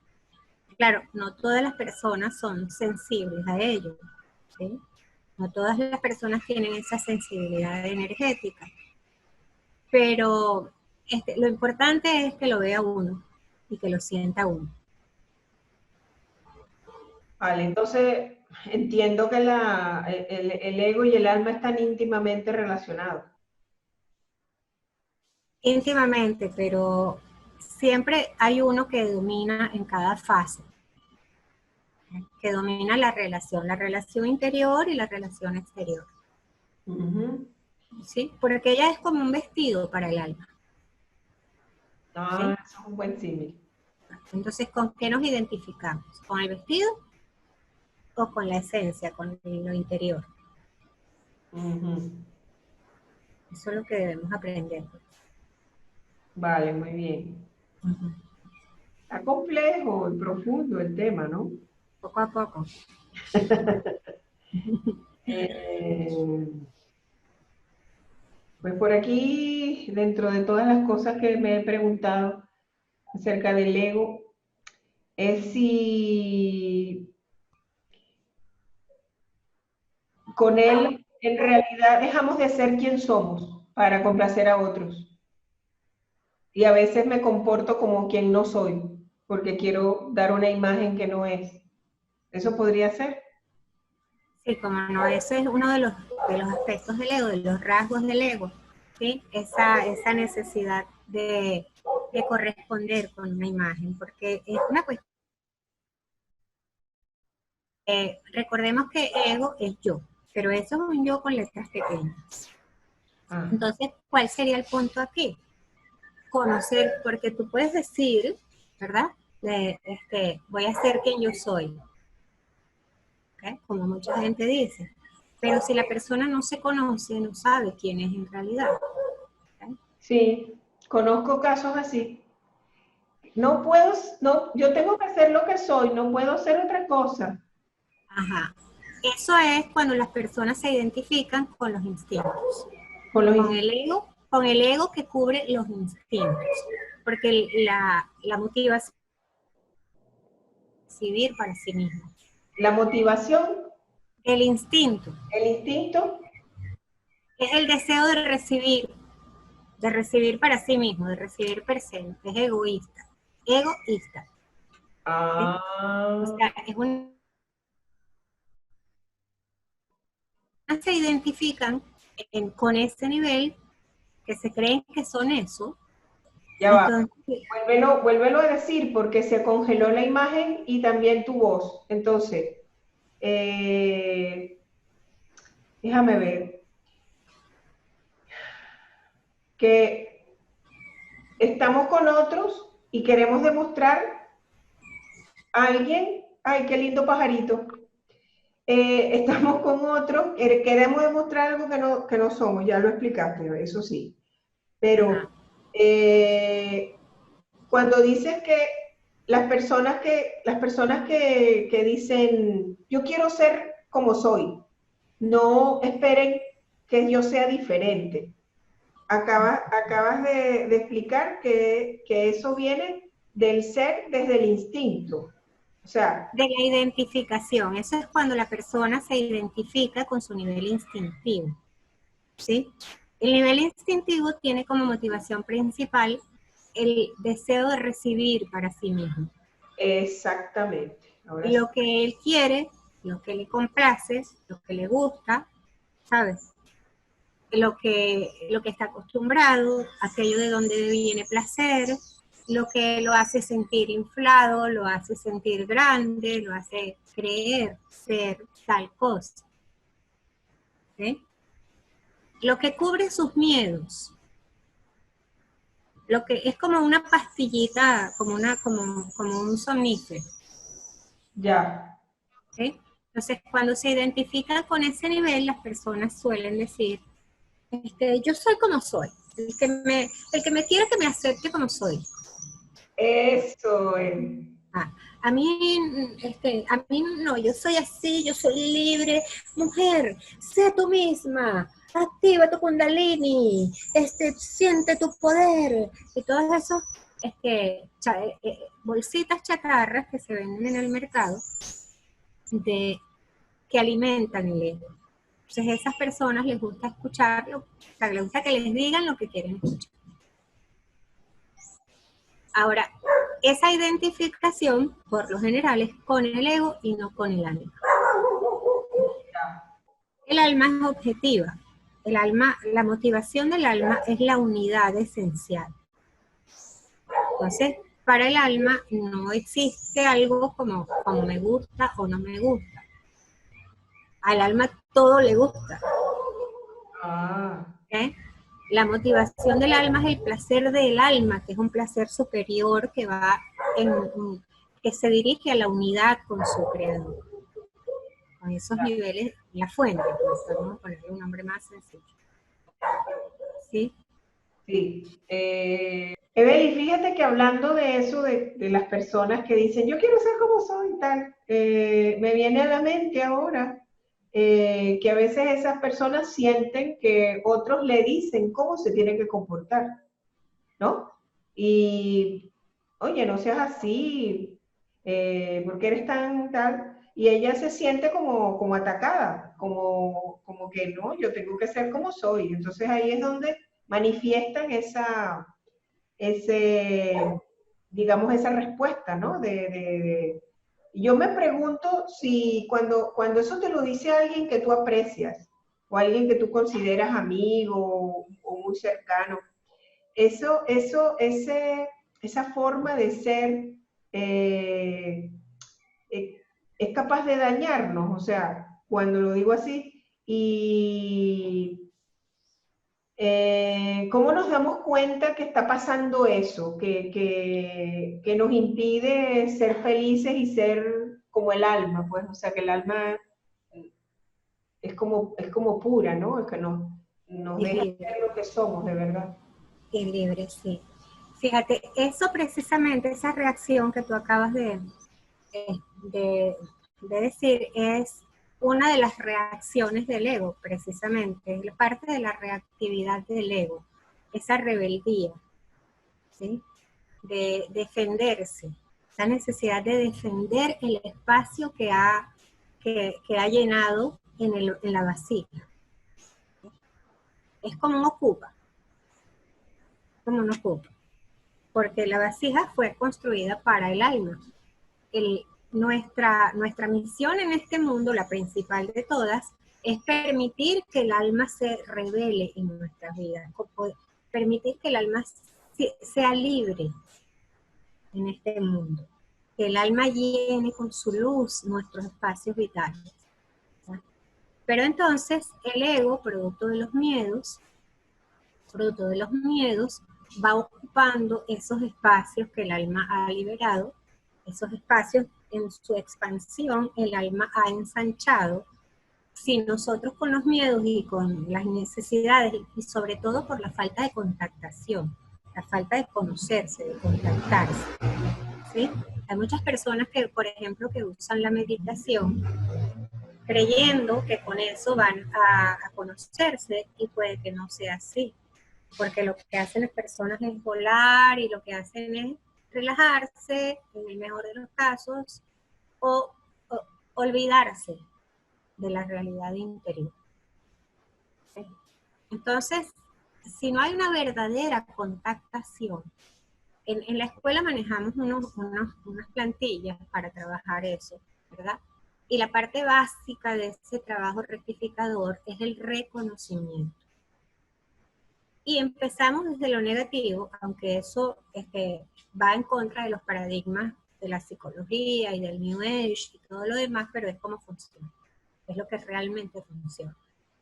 Claro, no todas las personas son sensibles a ello, ¿sí? No todas las personas tienen esa sensibilidad energética. Pero lo importante es que lo vea uno y que lo sienta uno. Vale, entonces entiendo que el ego y el alma están íntimamente relacionados. Íntimamente, pero siempre hay uno que domina en cada fase, que domina la relación interior y la relación exterior. Uh-huh. ¿Sí? Porque ella es como un vestido para el alma. Ah, ¿Sí? eso es un buen símil. Entonces, ¿con qué nos identificamos? ¿Con el vestido o con la esencia, con lo interior? Uh-huh. Eso es lo que debemos aprender. Vale, muy bien. Uh-huh. Está complejo y profundo el tema, ¿no? Poco a poco. Pues por aquí, dentro de todas las cosas que me he preguntado acerca del ego, es si con él en realidad dejamos de ser quien somos para complacer a otros. Y a veces me comporto como quien no soy, porque quiero dar una imagen que no es. ¿Eso podría ser? Sí, como no, ese es uno de los aspectos del ego, de los rasgos del ego, ¿sí? Esa necesidad de corresponder con una imagen, porque es una cuestión. Recordemos que ego es yo, pero eso es un yo con letras pequeñas. Ah. Entonces, ¿cuál sería el punto aquí? Conocer, porque tú puedes decir, ¿verdad? Voy a ser quien yo soy, ¿okay? Como mucha gente dice. Pero si la persona no se conoce, no sabe quién es en realidad. ¿Okay? Sí, conozco casos así. No puedo, no, yo tengo que ser lo que soy, no puedo ser otra cosa. Ajá. Eso es cuando las personas se identifican con los instintos. Con los Con el ego que cubre los instintos. Porque la motivación es decidir para sí mismo. la motivación, El instinto el instinto. es el deseo de recibir para sí mismo, de recibir presente, es egoísta. Egoísta. ¿Sí? O Ah, sea, es se identifican con ese nivel que se creen que son eso. ya va. Entonces, Vuélvelo a decir porque se congeló la imagen y también tu voz. Entonces, eh, déjame ver. Que estamos con otros y queremos demostrar a alguien, ay, qué lindo pajarito. Estamos con otros, queremos demostrar algo que no somos, ya lo explicaste, eso sí. Pero cuando dices que las personas que dicen, yo quiero ser como soy, no esperen que yo sea diferente. Acabas de explicar que eso viene del ser desde el instinto. O sea, de la identificación, eso es cuando la persona se identifica con su nivel instintivo. ¿Sí? El nivel instintivo tiene como motivación principal el deseo de recibir para sí mismo. Exactamente. Ahora sí. Lo que él quiere, lo que le complace, lo que le gusta, ¿sabes? Lo que está acostumbrado, aquello de donde viene placer, lo que lo hace sentir inflado, lo hace sentir grande, lo hace creer ser tal cosa. ¿Sí? Lo que cubre sus miedos, lo que es como una pastillita, como un somnífero. Ya. ¿Sí? Entonces, cuando se identifica con ese nivel, las personas suelen decir, yo soy como soy. El que me quiere que me acepte como soy. Eso. Ah, a mí no, yo soy así, yo soy libre. Mujer, sé tú misma, activa tu kundalini, siente tu poder. Y todas esas bolsitas chatarras que se venden en el mercado que alimentan el ego. Entonces a esas personas les gusta escucharlo, o sea, les gusta que les digan lo que quieren escuchar. Ahora, esa identificación, por lo general, es con el ego y no con el alma. El alma es objetiva. El alma, la motivación del alma es la unidad esencial. Entonces, para el alma no existe algo como me gusta o no me gusta. Al alma todo le gusta. Ah. ¿Okay? La motivación del alma es el placer del alma, que es un placer superior que se dirige a la unidad con su creador. Con esos niveles, la fuente, pues, vamos a ponerle un nombre más sencillo. ¿Sí? Sí. Evelyn, fíjate que hablando de eso, de las personas que dicen, yo quiero ser como soy, tal, me viene a la mente ahora que a veces esas personas sienten que otros le dicen cómo se tienen que comportar, ¿no? Y, oye, no seas así, porque eres tan tal, y ella se siente como atacada, como que no, yo tengo que ser como soy. Entonces ahí es donde manifiestan digamos, esa respuesta, ¿no? Yo me pregunto si cuando eso te lo dice alguien que tú aprecias, o alguien que tú consideras amigo o muy cercano, esa forma de ser eh, eh, es capaz de dañarnos, o sea, cuando lo digo así, y ¿cómo nos damos cuenta que está pasando eso, que nos impide ser felices y ser como el alma, pues, o sea, que el alma es como pura, ¿no? Es que nos Es deja libre, ser lo que somos, de verdad. es libre, sí. Fíjate, eso precisamente, esa reacción que tú acabas de, de decir, es una de las reacciones del ego, precisamente, es parte de la reactividad del ego, esa rebeldía, ¿sí? De defenderse, esa necesidad de defender el espacio que ha llenado en la vasija. Es como un ocupa, porque la vasija fue construida para el alma. Nuestra misión en este mundo, la principal de todas, es permitir que el alma se revele en nuestras vidas, permitir que el alma sea libre en este mundo, que el alma llene con su luz nuestros espacios vitales. ¿Sí? Pero entonces el ego, producto de los miedos, va ocupando esos espacios que el alma ha liberado, esos espacios en su expansión el alma ha ensanchado. Si nosotros con los miedos y con las necesidades y sobre todo por la falta de contactación, la falta de conocerse, de contactarse, ¿sí? Hay muchas personas que, por ejemplo, que usan la meditación creyendo que con eso van a conocerse y puede que no sea así, porque lo que hacen las personas es volar y lo que hacen es relajarse, en el mejor de los casos, o olvidarse de la realidad interior. Entonces, si no hay una verdadera contactación, en la escuela manejamos unas plantillas para trabajar eso, ¿verdad? Y la parte básica de ese trabajo rectificador es el reconocimiento. Y empezamos desde lo negativo, aunque eso va en contra de los paradigmas de la psicología y del New Age y todo lo demás, pero es como funciona, es lo que realmente funciona.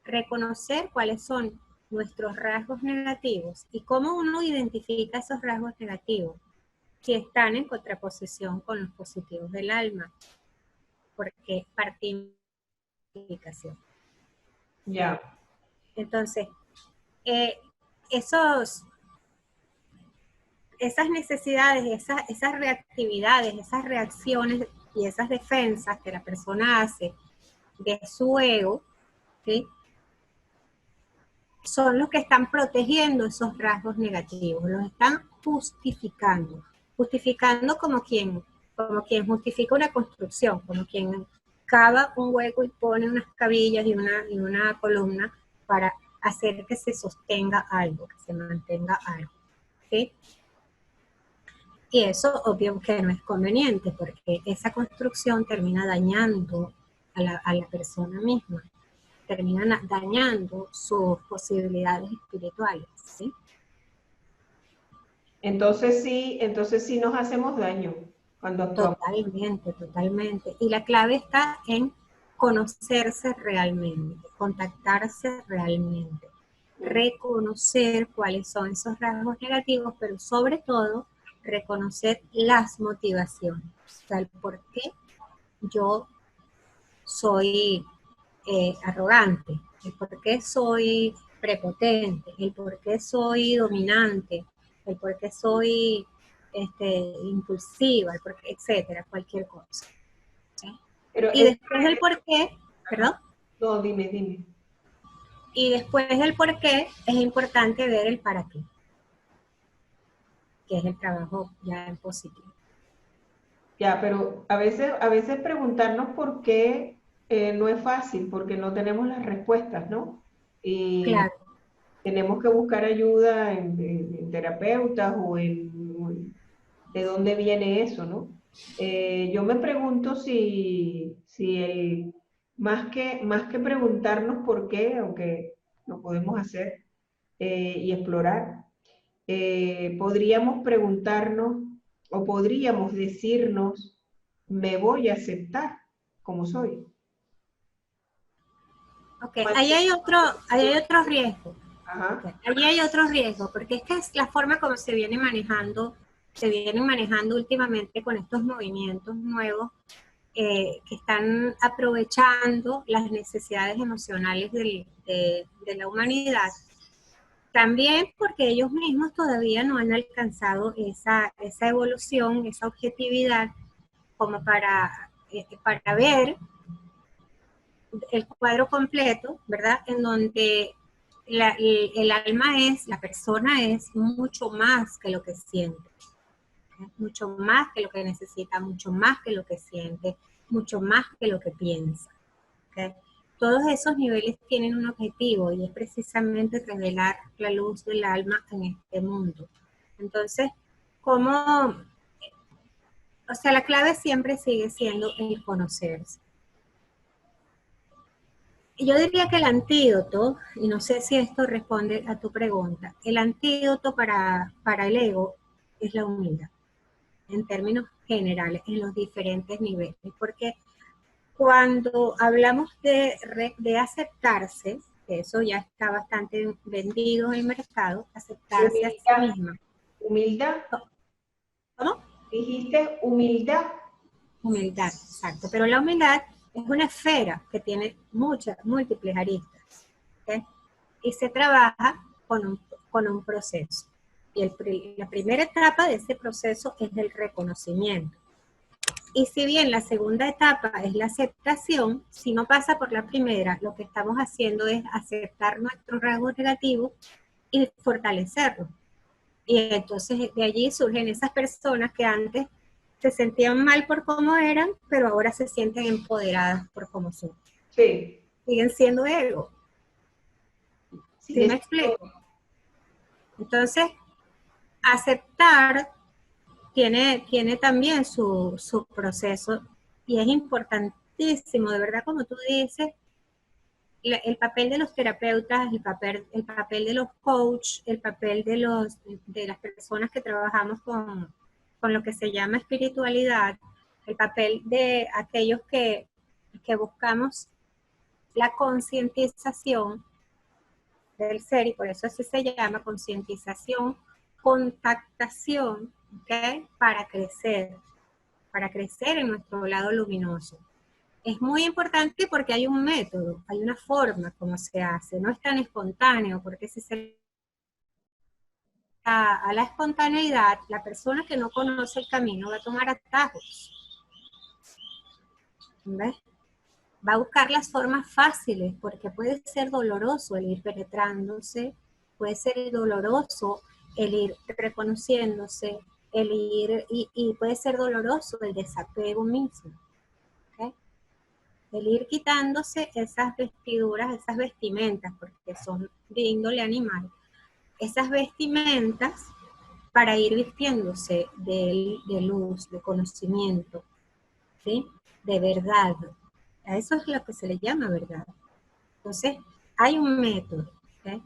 Reconocer cuáles son nuestros rasgos negativos y cómo uno identifica esos rasgos negativos, si están en contraposición con los positivos del alma, porque partimos de identificación. Ya. Entonces, esas necesidades, esas reactividades, esas reacciones y esas defensas que la persona hace de su ego, ¿sí?, son los que están protegiendo esos rasgos negativos, los están justificando como quien justifica una construcción, como quien cava un hueco y pone unas cabillas y una columna para hacer que se sostenga algo, que se mantenga algo, ¿sí? Y eso obvio que no es conveniente, porque esa construcción termina dañando a la persona misma, termina dañando sus posibilidades espirituales, ¿sí? Entonces sí nos hacemos daño cuando actuamos. Totalmente, totalmente. Y la clave está en conocerse realmente, contactarse realmente, reconocer cuáles son esos rasgos negativos, pero sobre todo reconocer las motivaciones, o sea, el por qué yo soy arrogante, el por qué soy prepotente, el por qué soy dominante, el por qué soy impulsiva, etcétera, cualquier cosa. ¿Sí? Pero Y después del por qué, perdón, no, dime. y después del por qué es importante ver el para qué, que es el trabajo ya en positivo. Ya, pero a veces preguntarnos por qué no es fácil, porque no tenemos las respuestas, ¿no? Y Claro. tenemos que buscar ayuda en terapeutas o en de dónde viene eso, ¿no? Yo me pregunto si más que preguntarnos por qué, aunque lo podemos hacer y explorar, podríamos preguntarnos o podríamos decirnos, me voy a aceptar como soy. Ok, ahí hay otro riesgo. Ajá. Okay. Allí hay otro riesgo, porque es que es la forma como se vienen manejando últimamente con estos movimientos nuevos que están aprovechando las necesidades emocionales de la humanidad. También porque ellos mismos todavía no han alcanzado esa evolución, esa objetividad, como para ver el cuadro completo, ¿verdad? En donde el alma la persona es mucho más que lo que siente, ¿okay? Mucho más que lo que necesita, mucho más que lo que siente, mucho más que lo que piensa, ¿okay? Todos esos niveles tienen un objetivo y es precisamente revelar la luz del alma en este mundo. Entonces, la clave siempre sigue siendo el conocerse. Yo diría que el antídoto, y no sé si esto responde a tu pregunta, el antídoto para el ego es la humildad, en términos generales, en los diferentes niveles, porque cuando hablamos de aceptarse, que eso ya está bastante vendido en el mercado, aceptarse a sí misma. Humildad. ¿Cómo? Dijiste humildad. Humildad, exacto. Pero la humildad es una esfera que tiene múltiples aristas, ¿okay? Y se trabaja con un proceso. Y la primera etapa de ese proceso es el reconocimiento. Y si bien la segunda etapa es la aceptación, si no pasa por la primera, lo que estamos haciendo es aceptar nuestros rasgos negativos y fortalecerlos. Y entonces de allí surgen esas personas que antes se sentían mal por cómo eran, pero ahora se sienten empoderadas por cómo son. Sí. Siguen siendo ego. ¿Sí me explico? Entonces, aceptar tiene también su proceso y es importantísimo, de verdad, como tú dices, el papel de los terapeutas, el papel de los coaches, el papel de las personas que trabajamos con lo que se llama espiritualidad, el papel de aquellos que buscamos la concientización del ser, y por eso así se llama concientización, contactación, ¿ok? Para crecer en nuestro lado luminoso. Es muy importante porque hay un método, hay una forma como se hace, no es tan espontáneo, porque si se a la espontaneidad, la persona que no conoce el camino va a tomar atajos, ¿ves? Va a buscar las formas fáciles, porque puede ser doloroso el ir penetrándose, puede ser doloroso el ir reconociéndose, y puede ser doloroso el desapego mismo, ¿ok? El ir quitándose esas vestiduras, esas vestimentas, porque son de índole animal, esas vestimentas para ir vistiéndose de luz, de conocimiento, ¿sí? De verdad. A eso es lo que se le llama verdad. Entonces, hay un método, ¿ok?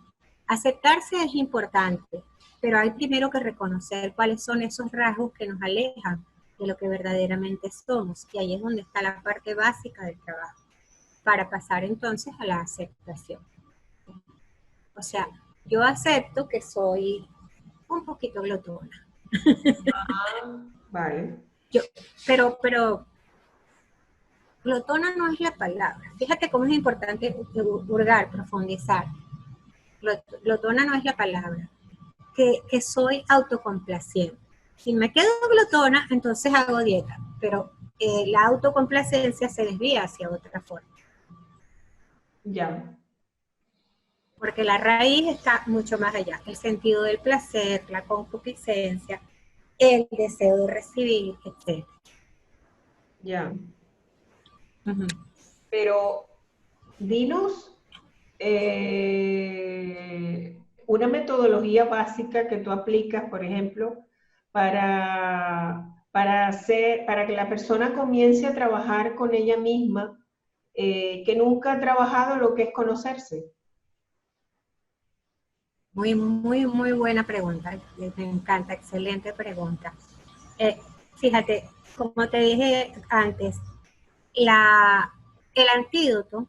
Aceptarse es importante, pero hay primero que reconocer cuáles son esos rasgos que nos alejan de lo que verdaderamente somos, y ahí es donde está la parte básica del trabajo, para pasar entonces a la aceptación. O sea, yo acepto que soy un poquito glotona. Vale. Pero glotona no es la palabra. Fíjate cómo es importante hurgar, profundizar. Glotona no es la palabra. Que soy autocomplaciente. Si me quedo glotona, entonces hago dieta. Pero la autocomplacencia se desvía hacia otra forma. Ya. Porque la raíz está mucho más allá. El sentido del placer, la concupiscencia, el deseo de recibir, etc. Ya. Uh-huh. Pero dinos una metodología básica que tú aplicas, por ejemplo, para que la persona comience a trabajar con ella misma, que nunca ha trabajado lo que es conocerse. Muy, muy, muy buena pregunta. Me encanta, excelente pregunta. Fíjate, como te dije antes, el antídoto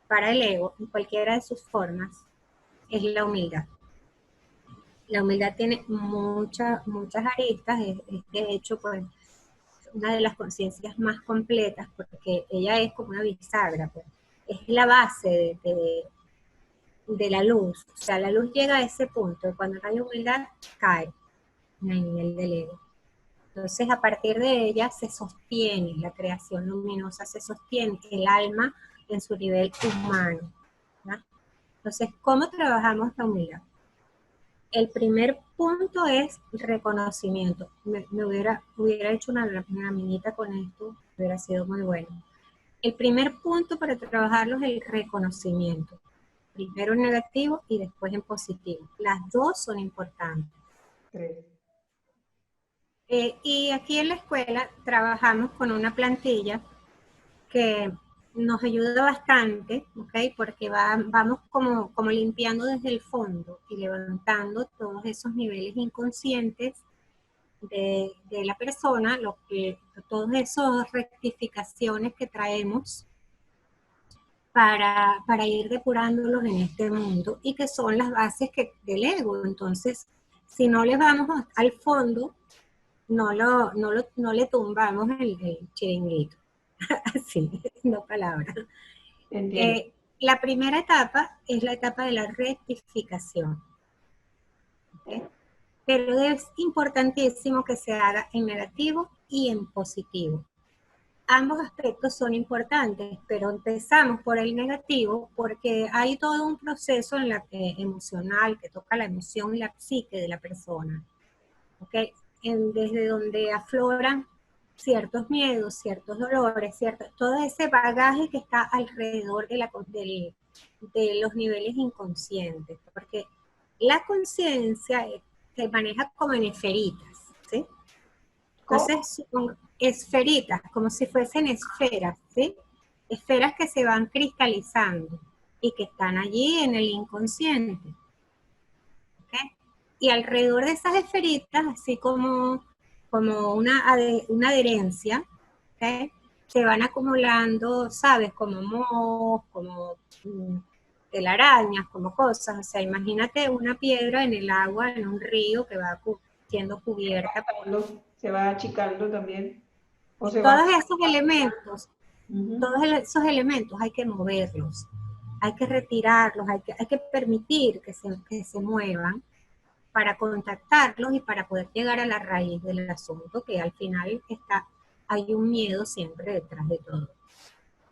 para el ego, en cualquiera de sus formas, es la humildad. La humildad tiene muchas aristas, es de hecho pues, una de las conciencias más completas, porque ella es como una bisagra, pues. Es la base de la luz. O sea, la luz llega a ese punto, y cuando no hay humildad, cae en el nivel del ego. Entonces, a partir de ella se sostiene la creación luminosa, se sostiene el alma en su nivel humano, ¿no? Entonces, ¿cómo trabajamos la humildad? El primer punto es reconocimiento. Me hubiera hecho una minita con esto, hubiera sido muy bueno. El primer punto para trabajarlo es el reconocimiento. Primero en negativo y después en positivo. Las dos son importantes. Y aquí en la escuela trabajamos con una plantilla que nos ayuda bastante, ¿ok? Porque vamos como limpiando desde el fondo y levantando todos esos niveles inconscientes de la persona, todas esas rectificaciones que traemos para ir depurándolos en este mundo, y que son las bases del ego. Entonces, si no le vamos al fondo, no le tumbamos el chiringuito. Así, no palabras. Entiendo. La primera etapa es la etapa de la rectificación. ¿Okay? Pero es importantísimo que se haga en negativo y en positivo. Ambos aspectos son importantes, pero empezamos por el negativo porque hay todo un proceso emocional que toca la emoción y la psique de la persona. ¿Okay? Desde donde afloran ciertos miedos, ciertos dolores, todo ese bagaje que está alrededor de los niveles inconscientes, porque la conciencia se maneja como en esferitas, ¿sí? Entonces, son esferitas, como si fuesen esferas, ¿sí? Esferas que se van cristalizando y que están allí en el inconsciente. ¿Ok? Y alrededor de esas esferitas, así como una adherencia, ¿ok? Se van acumulando, ¿sabes? Como mohos, como telarañas, como cosas. O sea, imagínate una piedra en el agua, en un río que va siendo cubierta. Se va achicando también. O se va... Todos esos elementos, Ujú. todos esos elementos hay que moverlos, hay que retirarlos, hay que permitir que se muevan para contactarlos y para poder llegar a la raíz del asunto, que al final hay un miedo siempre detrás de todo.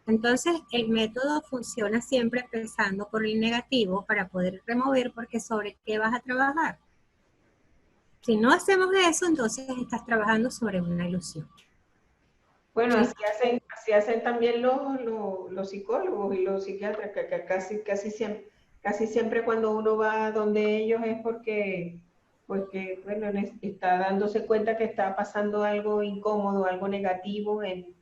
Entonces, el método funciona siempre empezando por el negativo para poder remover, porque ¿sobre qué vas a trabajar? Si no hacemos eso, entonces estás trabajando sobre una ilusión. Bueno, ¿Sí? así hacen también los psicólogos y los psiquiatras, que casi siempre cuando uno va donde ellos es porque bueno, está dándose cuenta que está pasando algo incómodo, algo negativo en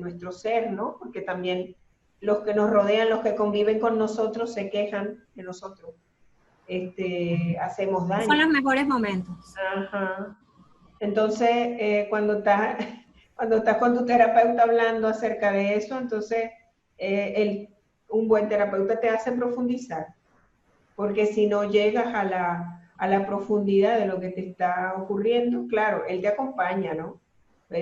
nuestro ser, ¿no? Porque también los que nos rodean, los que conviven con nosotros, se quejan de nosotros. Hacemos Son daño. los mejores momentos. Ajá. Entonces, cuando estás con tu terapeuta hablando acerca de eso, entonces un buen terapeuta te hace profundizar, porque si no llegas a la profundidad de lo que te está ocurriendo, claro, él te acompaña, ¿no?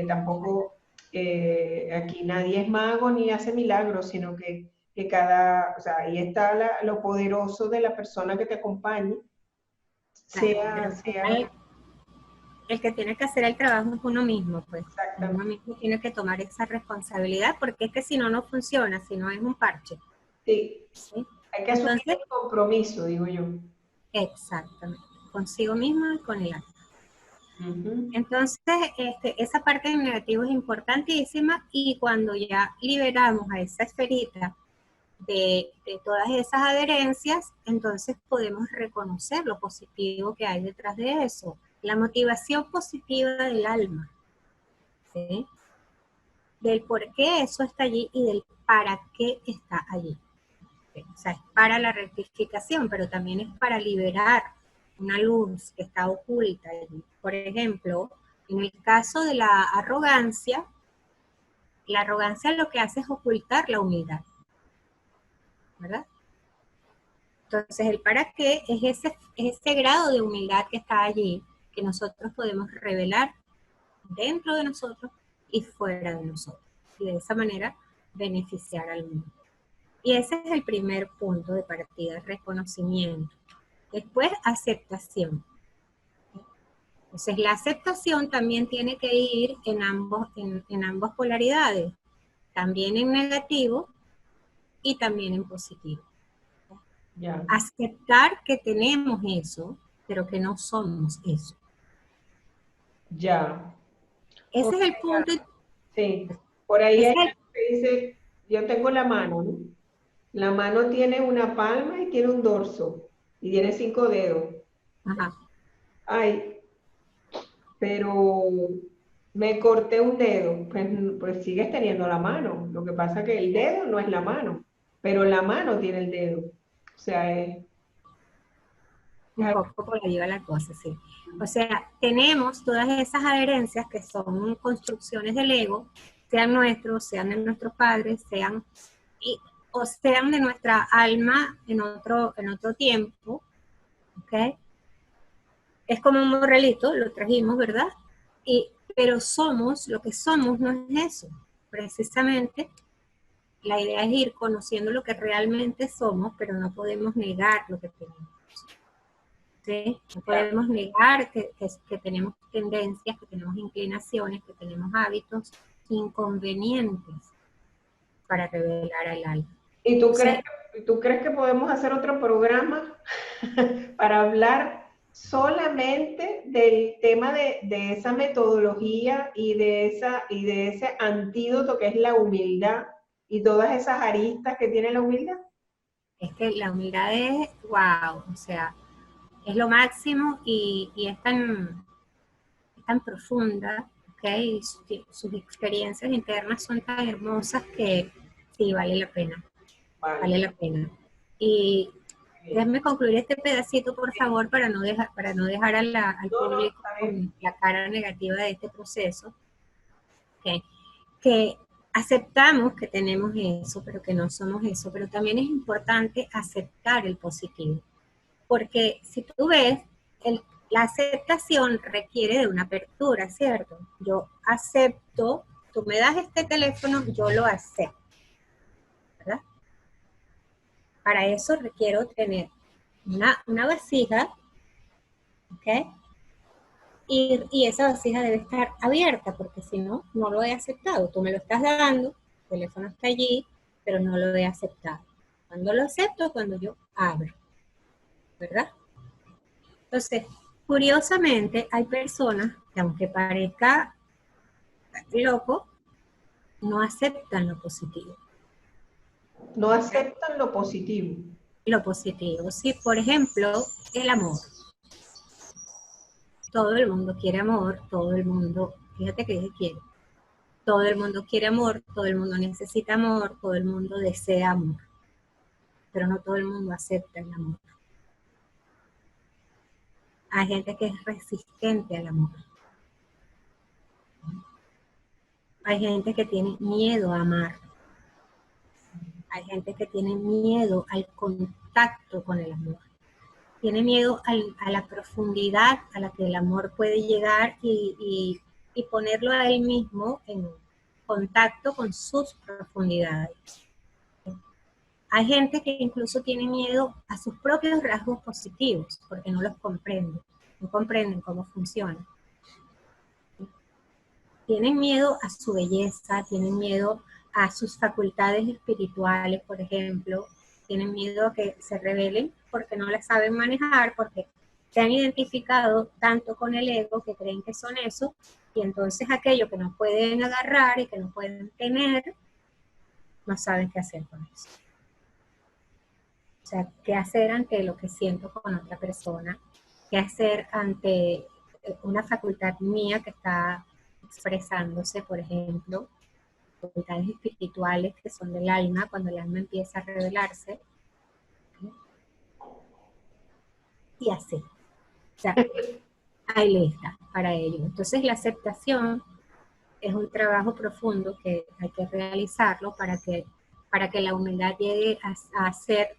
Tampoco aquí nadie es mago ni hace milagros, sino que o sea, ahí está lo poderoso de la persona que te acompañe, Claro, pero el que tiene que hacer el trabajo es uno mismo, pues. Uno exactamente. mismo tiene que tomar esa responsabilidad, porque es que si no, no funciona, si no es un parche. Sí, ¿Sí? hay que asumir Entonces, el compromiso, digo yo. exactamente, consigo mismo y con el alma. Ujú. Entonces, esa parte del negativo es importantísima, y cuando ya liberamos a esa esferita de todas esas adherencias, entonces podemos reconocer lo positivo que hay detrás de eso, la motivación positiva del alma, ¿sí? Del por qué eso está allí y del para qué está allí. ¿Sí? O sea, es para la rectificación, pero también es para liberar una luz que está oculta allí. Por ejemplo, en el caso de la arrogancia lo que hace es ocultar la humildad, ¿verdad? Entonces, el para qué es ese grado de humildad que está allí, que nosotros podemos revelar dentro de nosotros y fuera de nosotros. Y de esa manera beneficiar al mundo. Y ese es el primer punto de partida, reconocimiento. Después, aceptación. Entonces, la aceptación también tiene que ir en ambas polaridades, también en negativo y también en positivo. Ya, Aceptar que tenemos eso, pero que no somos eso. ya. O Ese es el sea, punto. sí. Por ahí Ese hay es el, algo que dice, yo tengo la mano, ¿no? La mano tiene una palma y tiene un dorso y tiene 5 dedos. ajá, Ay, pero me corté un dedo, pues sigues teniendo la mano. Lo que pasa que el dedo no es la mano, pero la mano tiene el dedo. O sea, es un algo- poco por ahí va la cosa, sí. O sea, tenemos todas esas adherencias que son construcciones del ego, sean nuestros, sean de nuestros padres, o sean de nuestra alma en otro tiempo, ¿ok? Es como un morrelito, lo trajimos, ¿verdad? Pero lo que somos no es eso. Precisamente, la idea es ir conociendo lo que realmente somos, pero no podemos negar lo que tenemos. ¿Sí? No podemos negar que tenemos tendencias, que tenemos inclinaciones, que tenemos hábitos inconvenientes para revelar al alma. ¿Y Entonces, tú crees que podemos hacer otro programa para hablar solamente del tema de esa metodología y de ese antídoto que es la humildad y todas esas aristas que tiene la humildad? es que la humildad es wow, o sea, es lo máximo y es tan tan profunda, ¿ok? Y sus experiencias internas son tan hermosas que sí, vale la pena. Vale la pena. Y déjame concluir este pedacito, por favor, para no dejar al público con la cara negativa de este proceso. ¿Okay? Que aceptamos que tenemos eso, pero que no somos eso. Pero también es importante aceptar el positivo. Porque si tú ves, la aceptación requiere de una apertura, ¿cierto? Yo acepto, tú me das este teléfono, yo lo acepto, ¿verdad? Para eso requiero tener una vasija, ¿ok? Y esa vasija debe estar abierta, porque si no, no lo he aceptado. Tú me lo estás dando, el teléfono está allí, pero no lo he aceptado. Cuando lo acepto, cuando yo abro, ¿verdad? Entonces, curiosamente, hay personas que aunque parezca loco, no aceptan lo positivo. No aceptan lo positivo. Lo positivo, sí, por ejemplo, el amor. Todo el mundo quiere amor, todo el mundo, fíjate que quiere. Todo el mundo quiere amor, todo el mundo necesita amor, todo el mundo desea amor. Pero no todo el mundo acepta el amor. Hay gente que es resistente al amor. Hay gente que tiene miedo a amar. Hay gente que tiene miedo al contacto con el amor. Tiene miedo a la profundidad a la que el amor puede llegar y ponerlo a él mismo en contacto con sus profundidades. Hay gente que incluso tiene miedo a sus propios rasgos positivos porque no los comprende, no comprenden cómo funcionan. Tienen miedo a su belleza, tienen miedo a sus facultades espirituales, por ejemplo, tienen miedo a que se rebelen porque no las saben manejar, porque se han identificado tanto con el ego que creen que son eso, y entonces aquello que no pueden agarrar y que no pueden tener, no saben qué hacer con eso. O sea, qué hacer ante lo que siento con otra persona, qué hacer ante una facultad mía que está expresándose, por ejemplo, facultades espirituales que son del alma, cuando el alma empieza a revelarse, y así. O sea, hay lista para ello. Entonces la aceptación es un trabajo profundo que hay que realizarlo para que la humildad llegue a ser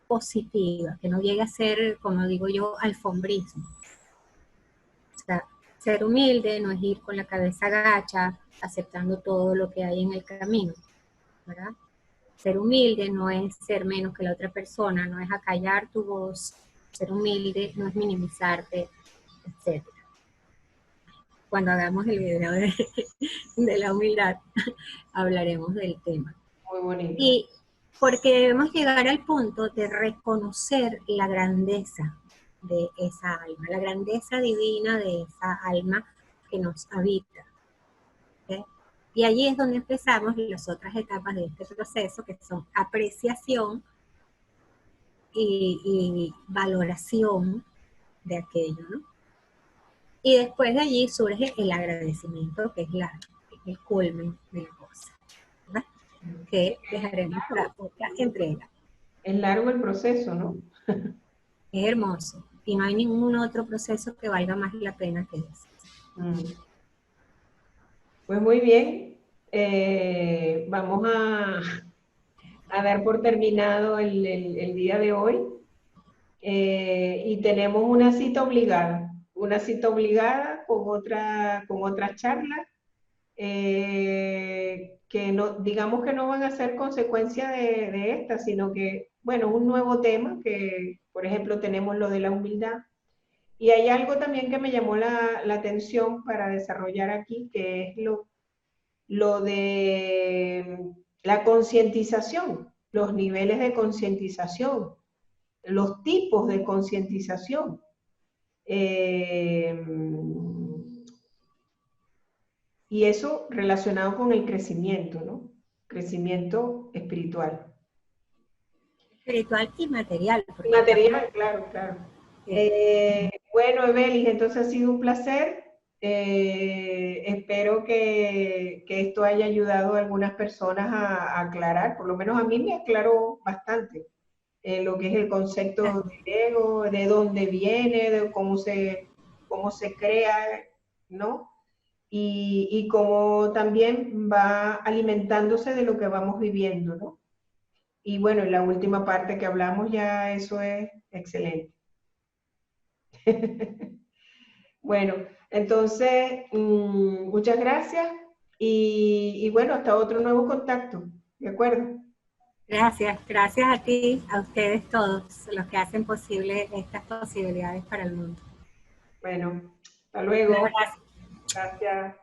positiva, que no llegue a ser, como digo yo, alfombrismo. O sea, ser humilde no es ir con la cabeza agacha, aceptando todo lo que hay en el camino, ¿verdad? Ser humilde no es ser menos que la otra persona, no es acallar tu voz. Ser humilde no es minimizarte, etc. Cuando hagamos el video de la humildad, hablaremos del tema. Muy bonito. Y porque debemos llegar al punto de reconocer la grandeza de esa alma, la grandeza divina de esa alma que nos habita. ¿Okay? Y allí es donde empezamos las otras etapas de este proceso, que son apreciación y valoración de aquello, ¿no? Y después de allí surge el agradecimiento, que es el culmen de la cosa, ¿verdad? Que dejaremos para otra entrega. Es largo el proceso, ¿no? Es hermoso. Y no hay ningún otro proceso que valga más la pena que ese. Pues muy bien. Vamos a dar por terminado el día de hoy. Y tenemos una cita obligada con otra charla, que no, digamos que no van a ser consecuencia de esta, sino que, bueno, un nuevo tema que, por ejemplo, tenemos lo de la humildad. Y hay algo también que me llamó la atención para desarrollar aquí, que es lo de la concientización, los niveles de concientización, los tipos de concientización. Y eso relacionado con el crecimiento, ¿no? Crecimiento espiritual. Espiritual y material. Material, claro, claro. Bueno, Evelis, entonces ha sido un placer. Espero que esto haya ayudado a algunas personas a aclarar, por lo menos a mí me aclaró bastante lo que es el concepto del ego, de dónde viene, de cómo se crea, ¿no? Y cómo también va alimentándose de lo que vamos viviendo, ¿no? Y bueno, en la última parte que hablamos ya eso es excelente. Bueno, entonces, muchas gracias y bueno, hasta otro nuevo contacto, ¿de acuerdo? Gracias, gracias a ti, a ustedes todos, los que hacen posible estas posibilidades para el mundo. Bueno, hasta Un luego. abrazo. Gracias.